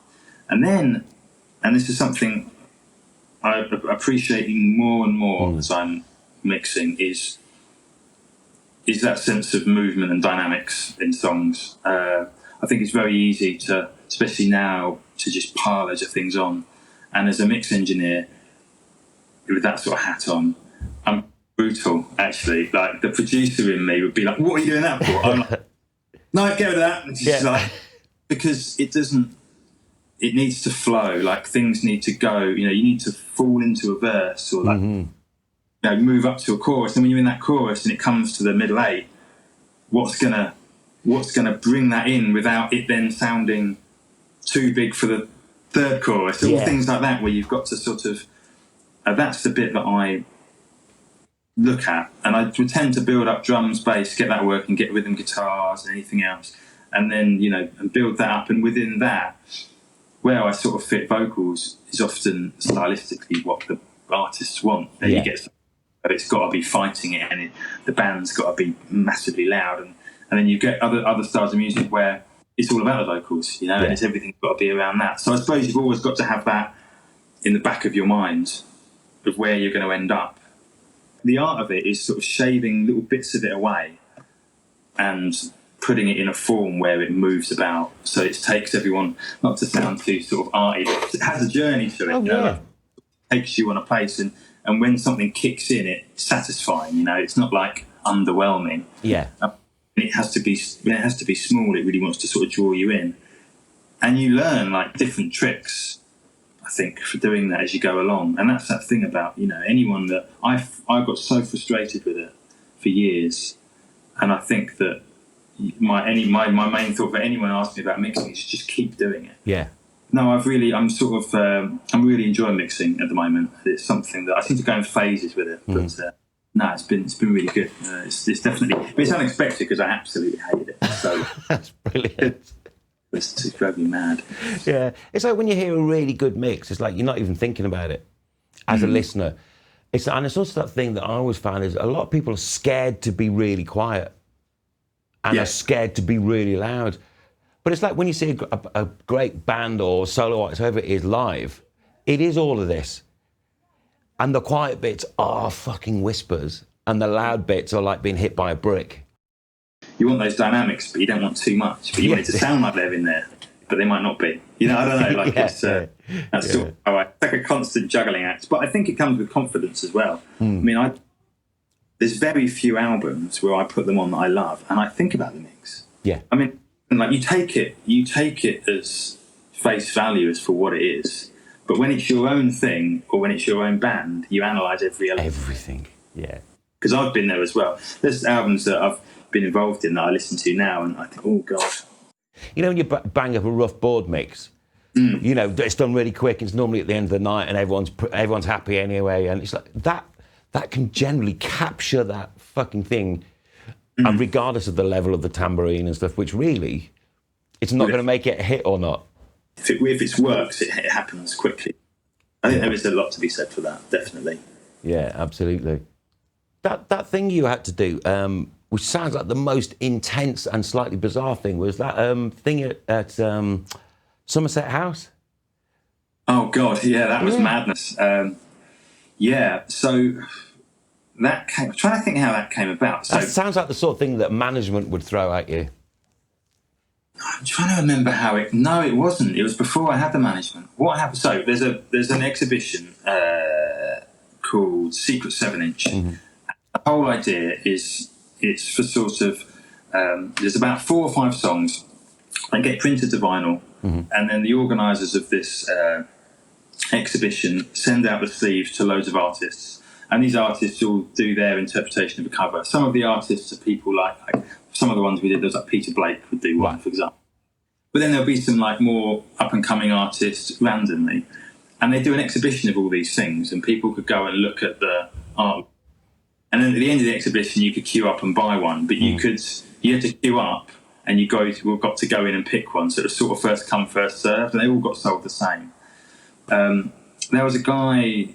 And then, and this is something I'm appreciating more and more as I'm mixing, is that sense of movement and dynamics in songs. I think it's very easy to, especially now, to just pile loads of things on. And as a mix engineer, with that sort of hat on, I'm brutal, actually. Like, the producer in me would be like, what are you doing that for? I'm like, no, get rid of that. It's just like, because it needs to flow. Like, things need to go, you need to fall into a verse, or like, move up to a chorus. And when you're in that chorus and it comes to the middle eight, what's gonna bring that in without it then sounding too big for the third chorus? All things like that, where you've got to sort of, that's the bit that I look at, and I tend to build up drums, bass, get that working, get rhythm guitars and anything else, and then and build that up. And within that, where I sort of fit vocals is often stylistically what the artists want. And you get, but it's got to be fighting it, and the band's got to be massively loud, and then you get other styles of music where it's all about the vocals, and it's everything's got to be around that. So I suppose you've always got to have that in the back of your mind of where you're going to end up. The art of it is sort of shaving little bits of it away and putting it in a form where it moves about, so it takes everyone, not to sound too sort of arty, but it has a journey to it. Like, takes you on a place, and when something kicks in, it's satisfying. It's not like underwhelming. It has to be small. It really wants to sort of draw you in, and you learn like different tricks, I think, for doing that as you go along. And that's that thing about anyone that I got so frustrated with it for years, and I think that my main thought for anyone asking me about mixing is just keep doing it. No, I'm really enjoying mixing at the moment. It's something that I seem to go in phases with it, but no, it's been really good. It's definitely, but it's unexpected because I absolutely hated it. So that's brilliant. It's drove me mad. Yeah, it's like when you hear a really good mix, it's like you're not even thinking about it as a listener. It's also that thing that I always found is a lot of people are scared to be really quiet and are scared to be really loud. But it's like when you see a great band or solo artist, whoever it is, live, it is all of this. And the quiet bits are fucking whispers, and the loud bits are like being hit by a brick. You want those dynamics, but you don't want too much. But you want it to sound like they're in there, but they might not be. I don't know. Like that's sort of how it's like a constant juggling act. But I think it comes with confidence as well. I mean, there's very few albums where I put them on that I love, and I think about the mix. I mean, like you take it as face value as for what it is. But when it's your own thing, or when it's your own band, you analyse every element. Everything, Because I've been there as well. There's albums that I've been involved in that I listen to now, and I think, oh God. When you bang up a rough board mix, it's done really quick. It's normally at the end of the night, and everyone's happy anyway. And it's like that can generally capture that fucking thing, and regardless of the level of the tambourine and stuff, which really, it's not going to make it a hit or not. If it works, it happens quickly. I think there is a lot to be said for that, definitely. Yeah, absolutely. That thing you had to do, which sounds like the most intense and slightly bizarre thing, was that thing at Somerset House? Oh, God, that was madness. So that came... I'm trying to think how that came about. So, that sounds like the sort of thing that management would throw at you. I'm trying to remember how it... No, it wasn't. It was before I had the management. What happened... So there's an exhibition called Secret 7-inch. The whole idea is it's for sort of... there's about 4 or 5 songs that get printed to vinyl, and then the organisers of this exhibition send out the sleeves to loads of artists, and these artists all do their interpretation of a cover. Some of the artists are people like some of the ones we did, there was like Peter Blake would do one, for example. But then there'll be some like more up-and-coming artists randomly, and they do an exhibition of all these things, and people could go and look at the art. And then at the end of the exhibition, you could queue up and buy one, but you had to queue up, and you got to go in and pick one. So it was sort of first come, first served, and they all got sold the same. There was a guy.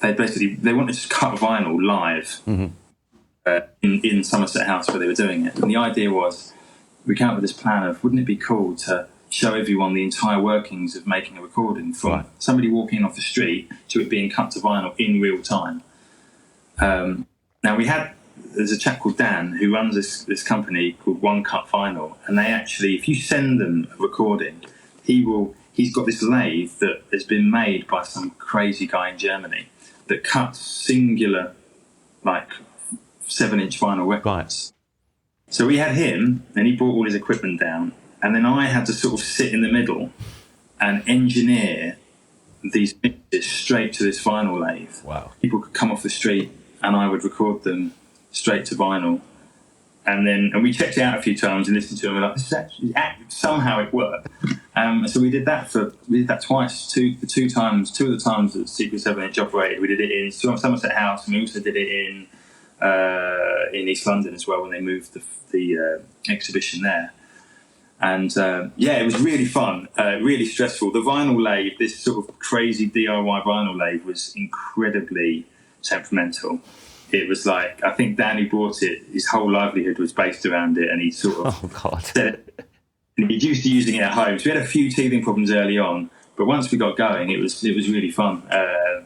They wanted to cut vinyl live in Somerset House where they were doing it, and the idea was we came up with this plan of wouldn't it be cool to show everyone the entire workings of making a recording, from somebody walking in off the street to it being cut to vinyl in real time. Now there's a chap called Dan who runs this company called One Cut Vinyl, and they actually, if you send them a recording, he's got this lathe that has been made by some crazy guy in Germany that cuts singular, like 7-inch vinyl records. So we had him, and he brought all his equipment down, and then I had to sort of sit in the middle and engineer these mixes straight to this vinyl lathe. Wow. People could come off the street and I would record them straight to vinyl. And we checked it out a few times and listened to them, and we're like, this is actually, somehow it worked. So we did that twice. Two of the times that Secret 7-inch operated, we did it in Somerset House, and we also did it in East London as well when they moved the exhibition there. And it was really fun, really stressful. The vinyl lathe, this sort of crazy DIY vinyl lathe, was incredibly temperamental. It was like, I think Danny bought it, his whole livelihood was based around it, and he sort of said it. And he's used to using it at home. So we had a few teething problems early on, but once we got going, it was really fun. So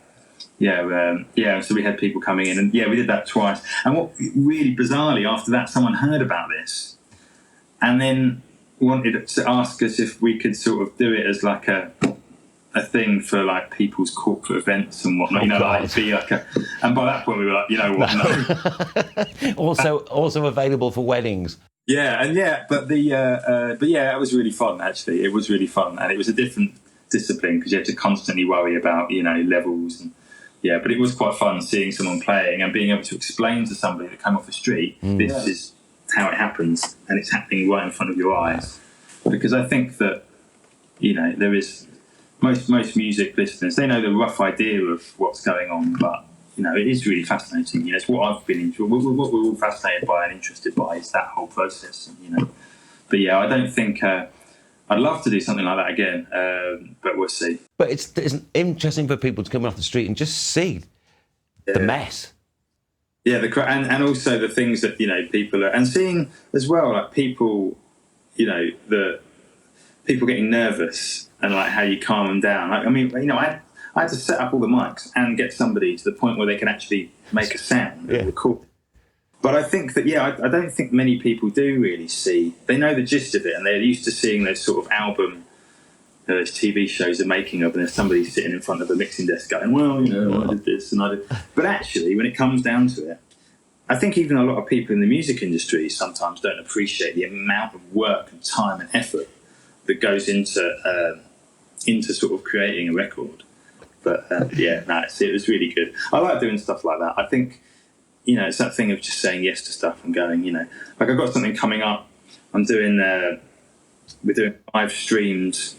we had people coming in, and we did that twice. And what really bizarrely, after that, someone heard about this and then wanted to ask us if we could sort of do it as like a thing for like people's corporate events and whatnot, like be like and by that point we were like, you know what, no. also available for weddings. But it was really fun, actually. It was really fun, and it was a different discipline because you had to constantly worry about, levels and but it was quite fun seeing someone playing and being able to explain to somebody that came off the street, this is how it happens, and it's happening right in front of your eyes. Because I think that, there is most music listeners, they know the rough idea of what's going on, but it is really fascinating. It's what I've been into, what we're all fascinated by and interested by is that whole process. But I don't think I'd love to do something like that again, but we'll see. But it's interesting for people to come off the street and just see the mess. Yeah, and also the things that people are, and seeing as well, like people, the people getting nervous and like how you calm them down. Like, I mean, I had to set up all the mics and get somebody to the point where they can actually make a sound and record. But I think that I don't think many people do really see. They know the gist of it, and they're used to seeing those sort of album. Those TV shows are making of, and there's somebody sitting in front of a mixing desk going, well, I did this and I did. But actually, when it comes down to it, I think even a lot of people in the music industry sometimes don't appreciate the amount of work and time and effort that goes into sort of creating a record. But it was really good. I like doing stuff like that. I think, it's that thing of just saying yes to stuff and going, like I've got something coming up. I'm doing, we're doing live streams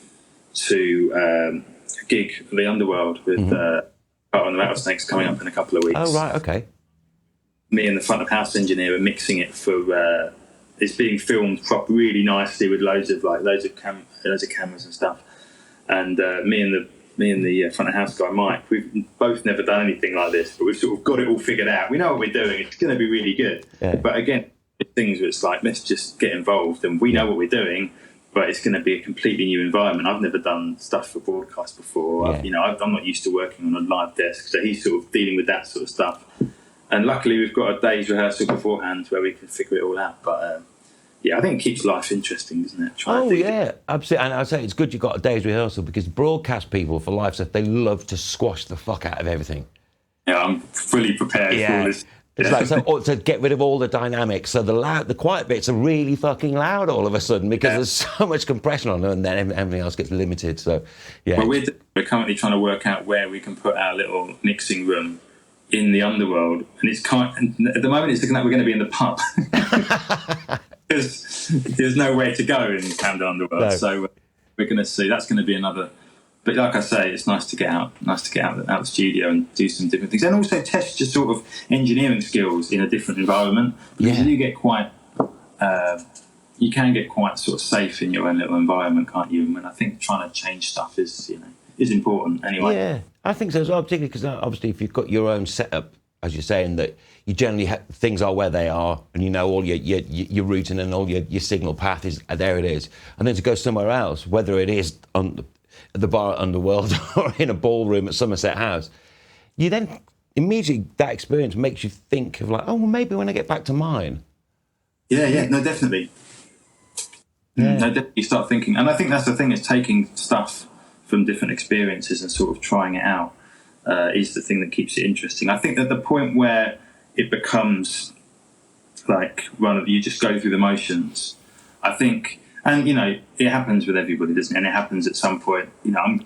to a gig at the Underworld with Frank Carter The Rattlesnakes coming up in a couple of weeks. Oh, right, okay. Me and the front of house engineer are mixing it for, it's being filmed really nicely with loads of cameras and stuff. And me and the front of house guy, Mike, we've both never done anything like this, but we've sort of got it all figured out. We know what we're doing. It's going to be really good. Yeah. But again, things where it's like, let's just get involved, and we know what we're doing, but it's going to be a completely new environment. I've never done stuff for broadcast before. Yeah. I'm not used to working on a live desk, so he's sort of dealing with that sort of stuff. And luckily, we've got a day's rehearsal beforehand where we can figure it all out. But I think it keeps life interesting, doesn't it? Absolutely. And I'd say it's good you've got a day's rehearsal, because broadcast people for live stuff, they love to squash the fuck out of everything. Yeah, I'm fully prepared for all this. It's like to get rid of all the dynamics. So the quiet bits are really fucking loud all of a sudden because there's so much compression on them, and then everything else gets limited. So, Well, we're currently trying to work out where we can put our little mixing room in the Underworld, and at the moment it's looking like we're going to be in the pub because there's nowhere to go in Camden Underworld. No. So we're going to see. That's going to be another. But like I say, it's nice to get out of the studio and do some different things, and also test your sort of engineering skills in a different environment. Because you get quite, you can get quite sort of safe in your own little environment, can't you? And I think trying to change stuff is important anyway. Yeah, I think so as well, particularly because obviously if you've got your own setup as you're saying, that you generally things are where they are, and you know all your routing and all your signal path is there. It is, and then to go somewhere else, whether it is on the bar at Underworld or in a ballroom at Somerset House, you then immediately that experience makes you think of like, oh, well, maybe when I get back to mine. Yeah, no, definitely. Yeah. No, definitely you start thinking, and I think that's the thing, is taking stuff from different experiences and sort of trying it out is the thing that keeps it interesting. I think that the point where it becomes like you just go through the motions, I think, and you know, it happens with everybody, doesn't it? And it happens at some point. You know,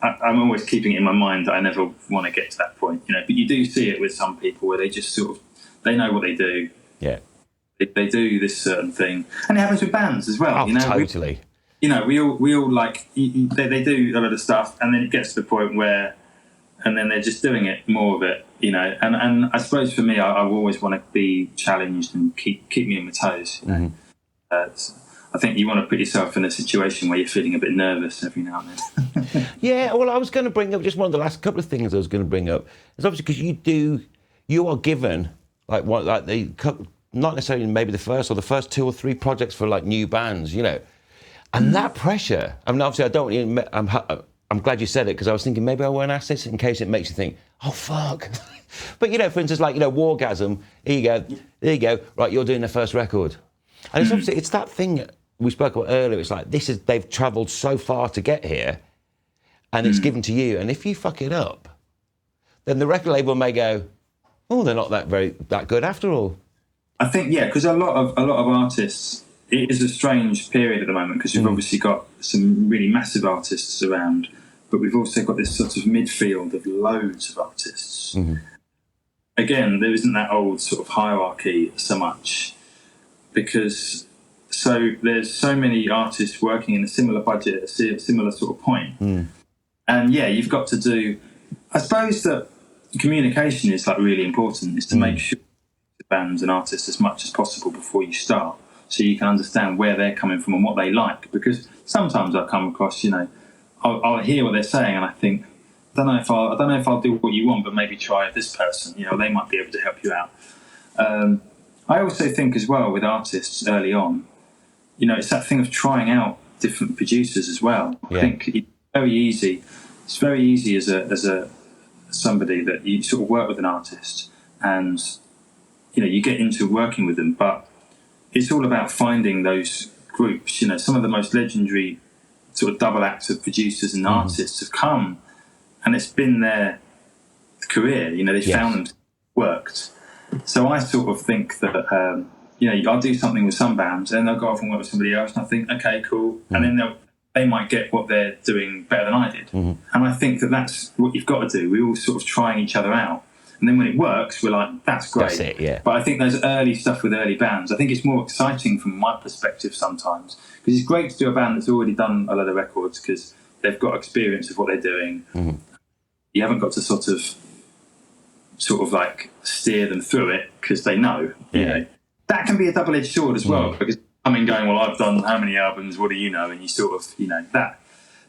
I'm always keeping it in my mind that I never want to get to that point. You know, but you do see it with some people where they just sort of they know what they do. Yeah. They do this certain thing, and it happens with bands as well. Oh, you know, totally. We all like they do a lot of stuff, and then it gets to the point where, and then they're just doing it more of it, you know. And I suppose for me, I always want to be challenged and keep me on my toes. You know? I think you want to put yourself in a situation where you're feeling a bit nervous every now and then. Yeah, well, I was going to bring up just one of the last couple of things I was going to bring up. It's obviously because you are given not necessarily maybe the first 2 or 3 projects for like new bands, you know, and that pressure. I mean, obviously, I don't. I'm glad you said it, because I was thinking maybe I won't ask this in case it makes you think, oh fuck. But you know, for instance, like, you know, Wargasm. There you go. Right, you're doing the first record, and it's obviously it's that thing we spoke about earlier. It's like they've travelled so far to get here, and it's given to you. And if you fuck it up, then the record label may go, oh, they're not that good after all. I think, yeah, because a lot of artists, it is a strange period at the moment, because we've obviously got some really massive artists around, but we've also got this sort of midfield of loads of artists. Again, there isn't that old sort of hierarchy so much, because there's so many artists working in a similar budget, a similar sort of point. And yeah, you've got to do, I suppose that communication is like really important, is to make sure bands and artists as much as possible before you start, so you can understand where they're coming from and what they like. Because sometimes I come across, you know, I'll hear what they're saying and I think, I don't know if I'll do what you want, but maybe try this person. You know, they might be able to help you out. I also think as well with artists early on, you know, it's that thing of trying out different producers as well. Yeah. I think it's very easy. It's very easy as somebody that you sort of work with an artist and, you know, you get into working with them, but it's all about finding those groups. You know, some of the most legendary sort of double acts of producers and artists have come, and it's been their career. You know, they found them worked. So I sort of think that, you know, I'll do something with some bands, and they'll go off and work with somebody else, and I think, okay, cool. And then they might get what they're doing better than I did. And I think that that's what you've got to do. We're all sort of trying each other out. And then when it works, we're like, that's great. That's it, yeah. But I think those early stuff with early bands, I think it's more exciting from my perspective sometimes. Because it's great to do a band that's already done a lot of records, because they've got experience of what they're doing. You haven't got to sort of like steer them through it, because they know. You know. That can be a double-edged sword as well, because I mean, going, well, I've done how many albums, what do you know? And you sort of, you know, that.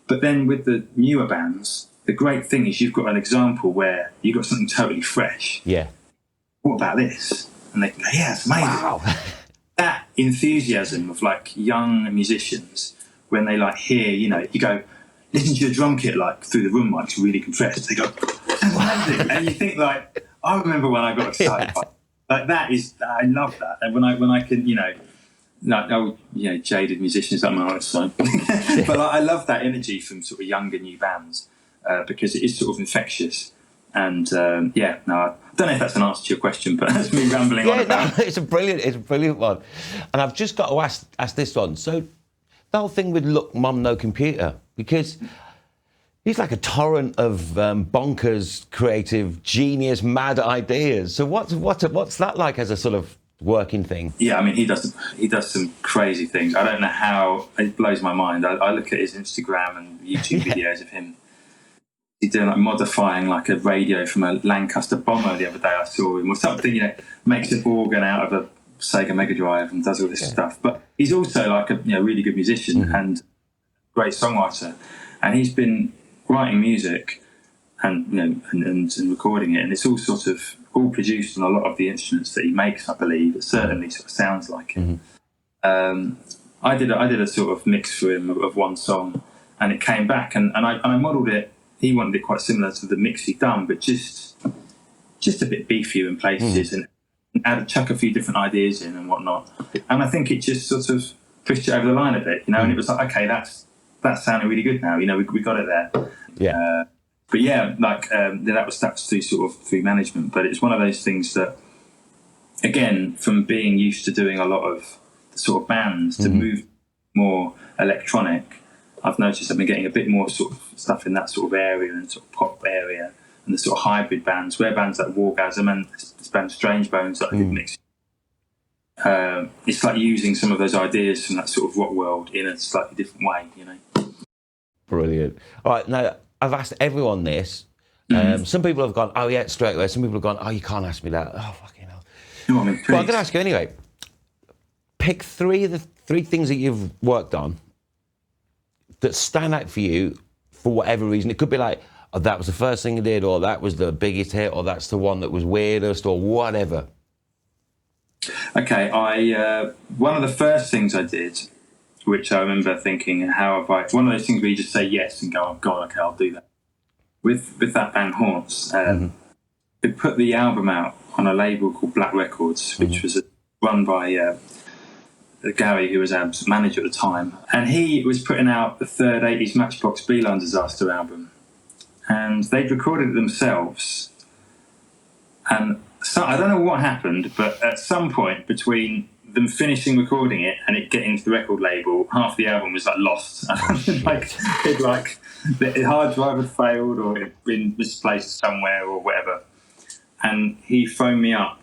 But then with the newer bands, the great thing is you've got an example where you've got something totally fresh. Yeah. What about this? And they go, yeah, it's amazing. Wow. That enthusiasm of like young musicians, when they like hear, you know, you go, listen to your drum kit like through the room mic's really compressed. They go, that's amazing. And you think like, I remember when I got excited. Like that is, I love that. And when I can, you know, like, oh, you know, jaded musicians like my son. But like, I love that energy from sort of younger new bands. Because it is sort of infectious, and I don't know if that's an answer to your question, but that's me rambling on about. No, it's a brilliant one, and I've just got to ask this one. So the whole thing with Look, Mum, No Computer, because he's like a torrent of bonkers, creative, genius, mad ideas. So what's that like as a sort of working thing? Yeah, I mean, he does some crazy things. I don't know how, it blows my mind. I look at his Instagram and YouTube videos of him. He's doing like modifying like a radio from a Lancaster bomber the other day. I saw him, or something, you know, makes an organ out of a Sega Mega Drive and does all this stuff. But he's also like a really good musician and great songwriter. And he's been writing music and and recording it, and it's all sort of all produced on a lot of the instruments that he makes, I believe. It certainly sort of sounds like it. I did a sort of mix for him of one song, and it came back, and I modelled it. He wanted it quite similar to the mix he'd done, but just a bit beefier in places, and chuck a few different ideas in and whatnot. And I think it just sort of pushed it over the line a bit, and it was like, okay, that's sounding really good now. We got it there. Yeah. But yeah, that was through management. But it's one of those things that, again, from being used to doing a lot of the sort of bands to move more electronic, I've noticed I've been getting a bit more sort of stuff in that sort of area and sort of pop area and the sort of hybrid bands, where bands like Wargasm and this band Strange Bones that I did mix. It's like using some of those ideas from that sort of rock world in a slightly different way, Brilliant. All right, now, I've asked everyone this. Some people have gone, oh, yeah, straight away. Some people have gone, oh, you can't ask me that. Oh, fucking hell. No, Well, I'm going to ask you anyway. Pick three things that you've worked on that stand out for you for whatever reason. It could be like, oh, that was the first thing you did, or that was the biggest hit, or that's the one that was weirdest, or whatever. Okay, one of the first things I did, which I remember thinking, one of those things where you just say yes and go, oh God, okay, I'll do that. With that band Haunts, they put the album out on a label called Black Records, which was run by Gary, who was our manager at the time. And he was putting out the third 80s Matchbox B-Line Disaster album. And they'd recorded it themselves. And so, I don't know what happened, but at some point between them finishing recording it and it getting to the record label, half the album was lost. The hard drive had failed, or it had been misplaced somewhere, or whatever. And he phoned me up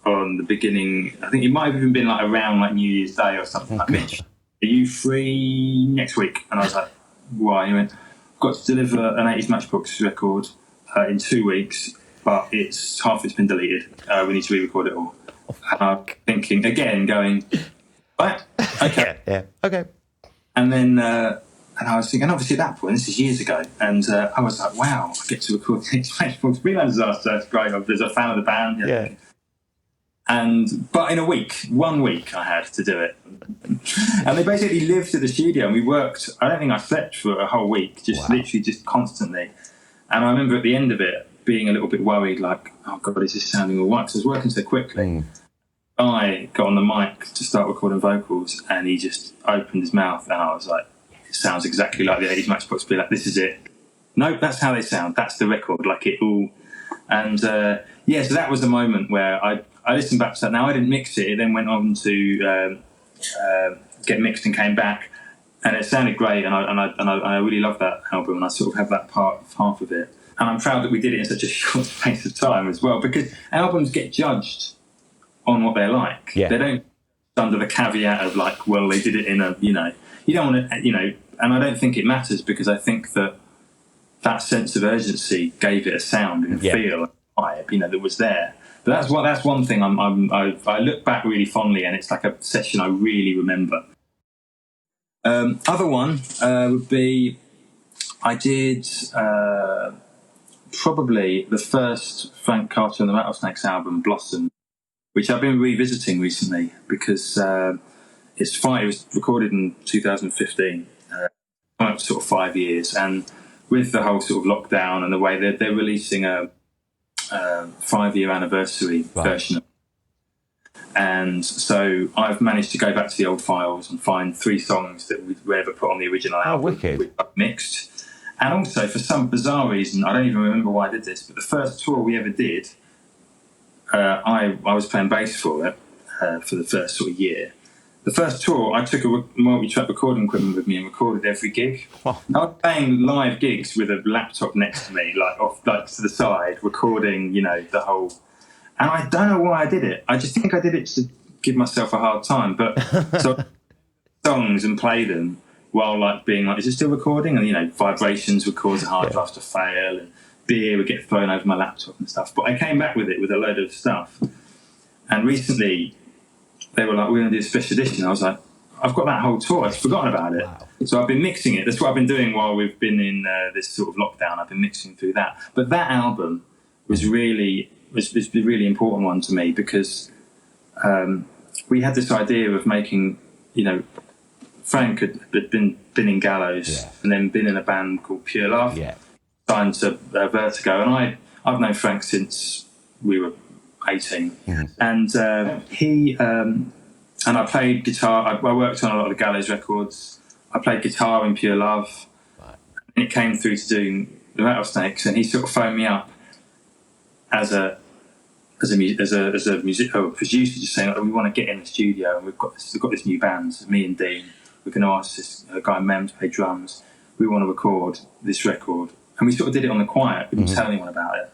on the beginning. I think it might have even been around New Year's Day or something. Like, Mitch, are you free next week? And I was like, why? He went, I've got to deliver an 80s Matchbox record in 2 weeks, but half it's been deleted. We need to re-record it all. And I'm thinking again, going, right, okay, yeah, okay. And then, and I was thinking, obviously at that point, this is years ago, and I was like, wow, I get to record the Matchbox B-Line Disaster. That's great. There's a fan of the band. Yeah. But in 1 week, I had to do it. And they basically lived at the studio, and we worked. I don't think I slept for a whole week, literally just constantly. And I remember at the end of it being a little bit worried, oh God, is this sounding all right? Because I was working so quickly. I got on the mic to start recording vocals, and he just opened his mouth, and I was like, it sounds exactly like the 80s Matchbox. Be like, this is it. Nope, that's how they sound. That's the record. It all. And so that was the moment where I listened back to that. Now, I didn't mix it. It then went on to get mixed and came back, and it sounded great. And I really love that album, and I sort of have that half of it. And I'm proud that we did it in such a short space of time as well, because albums get judged on what they're like. Yeah. They don't under the caveat of well, they did it in a, you don't want to, and I don't think it matters, because I think that sense of urgency gave it a sound and a feel, and vibe, that was there. But that's one thing I look back really fondly, and it's like a session I really remember. Other one would be, I did probably the first Frank Carter and the Rattlesnakes album, Blossom, which I've been revisiting recently, because it was recorded in 2015, sort of 5 years, and with the whole sort of lockdown and the way they're releasing a 5-year anniversary version of it. And so I've managed to go back to the old files and find 3 songs that we ever put on the original album, wicked. which I've mixed. And also, for some bizarre reason, I don't even remember why I did this, but the first tour we ever did, I was playing bass for it for the first sort of year. The first tour, I took a multi-track recording equipment with me and recorded every gig. Wow. I was playing live gigs with a laptop next to me, off to the side, recording, the whole. And I don't know why I did it. I just think I did it to give myself a hard time. But so songs and play them while being is it still recording? And vibrations would cause a hard drive to fail, and beer would get thrown over my laptop and stuff. But I came back with it with a load of stuff. And recently they were like, we're going to do a special edition. I was like, I've got that whole tour. I've forgotten about it. Wow. So I've been mixing it. That's what I've been doing while we've been in this sort of lockdown. I've been mixing through that. But that album was a really important one to me because we had this idea of making, Frank had been in Gallows and then been in a band called Pure Love, signed to Vertigo. And I've known Frank since we were 18. And he... and I played guitar. I worked on a lot of the Gallows records. I played guitar in Pure Love. Right. And it came through to doing the Rattlesnakes, and he sort of phoned me up as a music producer, just saying, we want to get in the studio, and we've got this new band, me and Dean. We're going to ask this guy Mem to play drums. We want to record this record, and we sort of did it on the quiet. We didn't tell anyone about it.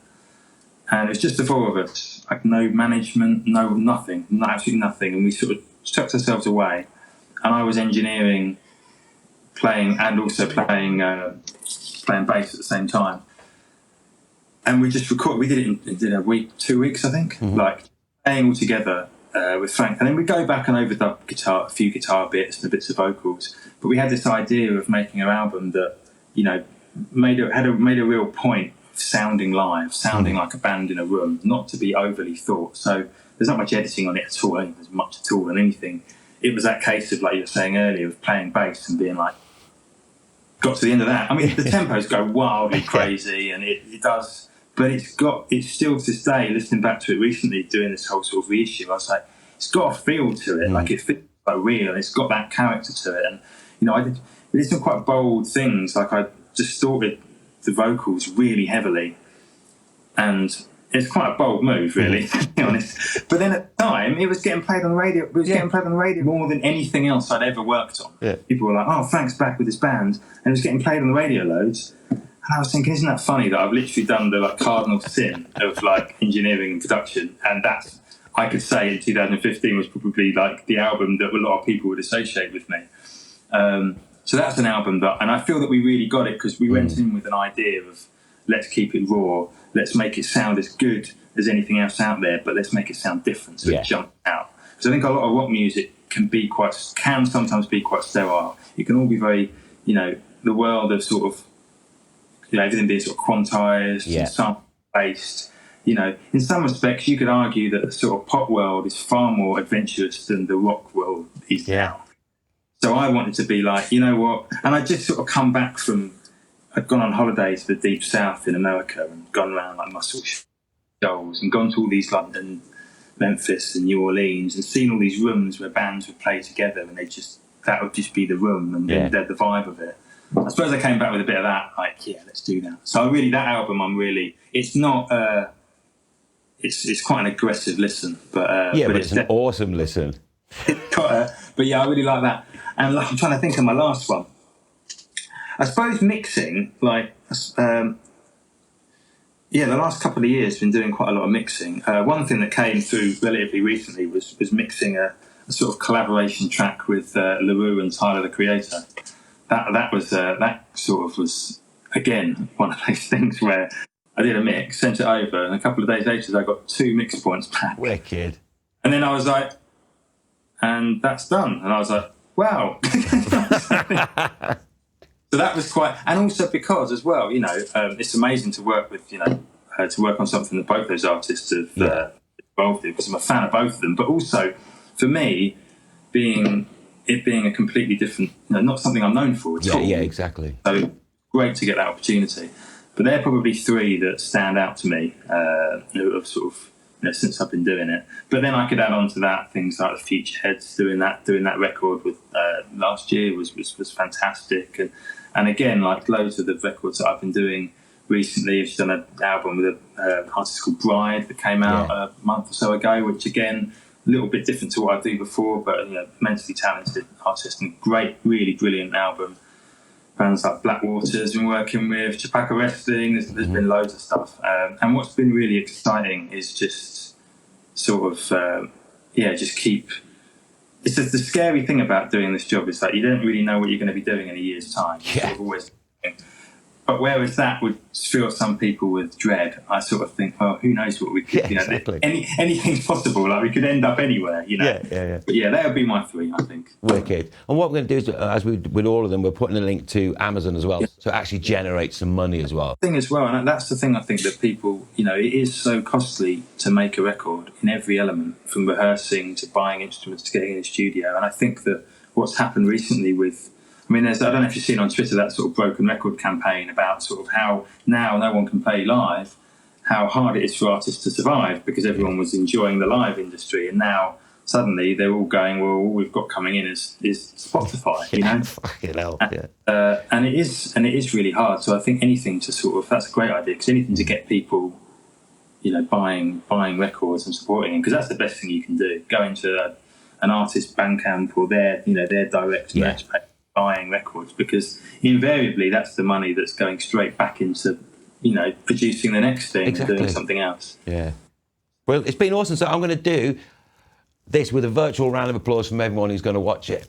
And it was just the four of us, like no management, nothing, absolutely nothing. And we sort of tucked ourselves away. And I was engineering, playing, and also playing bass at the same time. And we just recorded. We did it in a week, 2 weeks, I think, like playing all together with Frank. And then we go back and overdub a few guitar bits and the bits of vocals. But we had this idea of making an album that, made a real point. Sounding live, sounding like a band in a room, not to be overly thought. So there's not much editing on it at all. I don't think there's much at all. And anything, it was that case of, like you were saying earlier, of playing bass and being like, got to the end of that. I mean, the tempos go wildly crazy, and it does. But it's still to this day, listening back to it recently, doing this whole sort of reissue, I was like, it's got a feel to it, like it feels like real, and it's got that character to it. And I did some quite bold things, like I distorted the vocals really heavily, and it's quite a bold move, really, to be honest. But then at the time, it was getting played on the radio. It was getting played on the radio more than anything else I'd ever worked on. Yeah. People were like, "Oh, Frank's back with his band," and it was getting played on the radio loads. And I was thinking, isn't that funny that I've literally done the cardinal sin of engineering and production, and that's, I could say in 2015 was probably the album that a lot of people would associate with me. So that's an album and I feel that we really got it because we went in with an idea of, let's keep it raw, let's make it sound as good as anything else out there, but let's make it sound different, so it jumps out. Because I think a lot of rock music can sometimes be quite sterile. It can all be very, the world of sort of, everything being sort of quantized and sample-based. In some respects, you could argue that the sort of pop world is far more adventurous than the rock world is now. So I wanted to be like, you know what? And I just sort of come back I'd gone on holiday to the deep south in America and gone around Muscle Shoals and gone to all these London, Memphis and New Orleans and seen all these rooms where bands would play together and that would just be the room and the vibe of it. I suppose I came back with a bit of that, let's do that. So that album, it's not, it's quite an aggressive listen, but it's an awesome listen. But I really like that. And I'm trying to think of my last one. I suppose mixing, the last couple of years, been doing quite a lot of mixing. One thing that came through relatively recently was mixing a sort of collaboration track with Roux and Tyler, the Creator. That was again one of those things where I did a mix, sent it over, and a couple of days later I got 2 mix points back. Wicked. And then I was like, and that's done. And I was like, wow. So that was quite, and also because as well, it's amazing to work with, to work on something that both those artists have involved in, because I'm a fan of both of them. But also, for me, being a completely different, not something I'm known for at all. Yeah, exactly. So great to get that opportunity. But they're probably 3 that stand out to me, who have sort of, since I've been doing it. But then I could add on to that things like the Futureheads doing that record with last year was fantastic, and again, loads of the records that I've been doing recently. I've done an album with an artist called Bryde that came out a month or so ago, which again, a little bit different to what I do before, but immensely talented artist and great, really brilliant album. Bands like Blackwater's been working with, Chappaqua Wrestling, there's been loads of stuff. And what's been really exciting is just sort of, just keep... It's just the scary thing about doing this job is you don't really know what you're going to be doing in a year's time. Yeah. Sort of always, But whereas that would fill some people with dread, I sort of think, well, who knows what we could, exactly. Anything's possible. Like we could end up anywhere, Yeah. But yeah, that would be my 3, I think. Wicked. And what we're going to do is, as we with all of them, we're putting a link to Amazon as well, so it actually generates some money as well. Thing as well, and that's the thing I think that people, it is so costly to make a record in every element, from rehearsing to buying instruments to getting in the studio. And I think that what's happened recently with, I don't know if you've seen on Twitter that sort of broken record campaign about sort of how now no one can play live, how hard it is for artists to survive because everyone was enjoying the live industry, and now suddenly they're all going, well, all we've got coming in is Spotify, Fucking hell, and it is really hard. So I think anything to sort of, that's a great idea, because anything to get people, buying records and supporting them, because that's the best thing you can do. Go into an artist Bandcamp or their direct merch page, buying records, because invariably that's the money that's going straight back into producing the next thing and doing something else. Yeah. Well, it's been awesome. So I'm going to do this with a virtual round of applause from everyone who's going to watch it.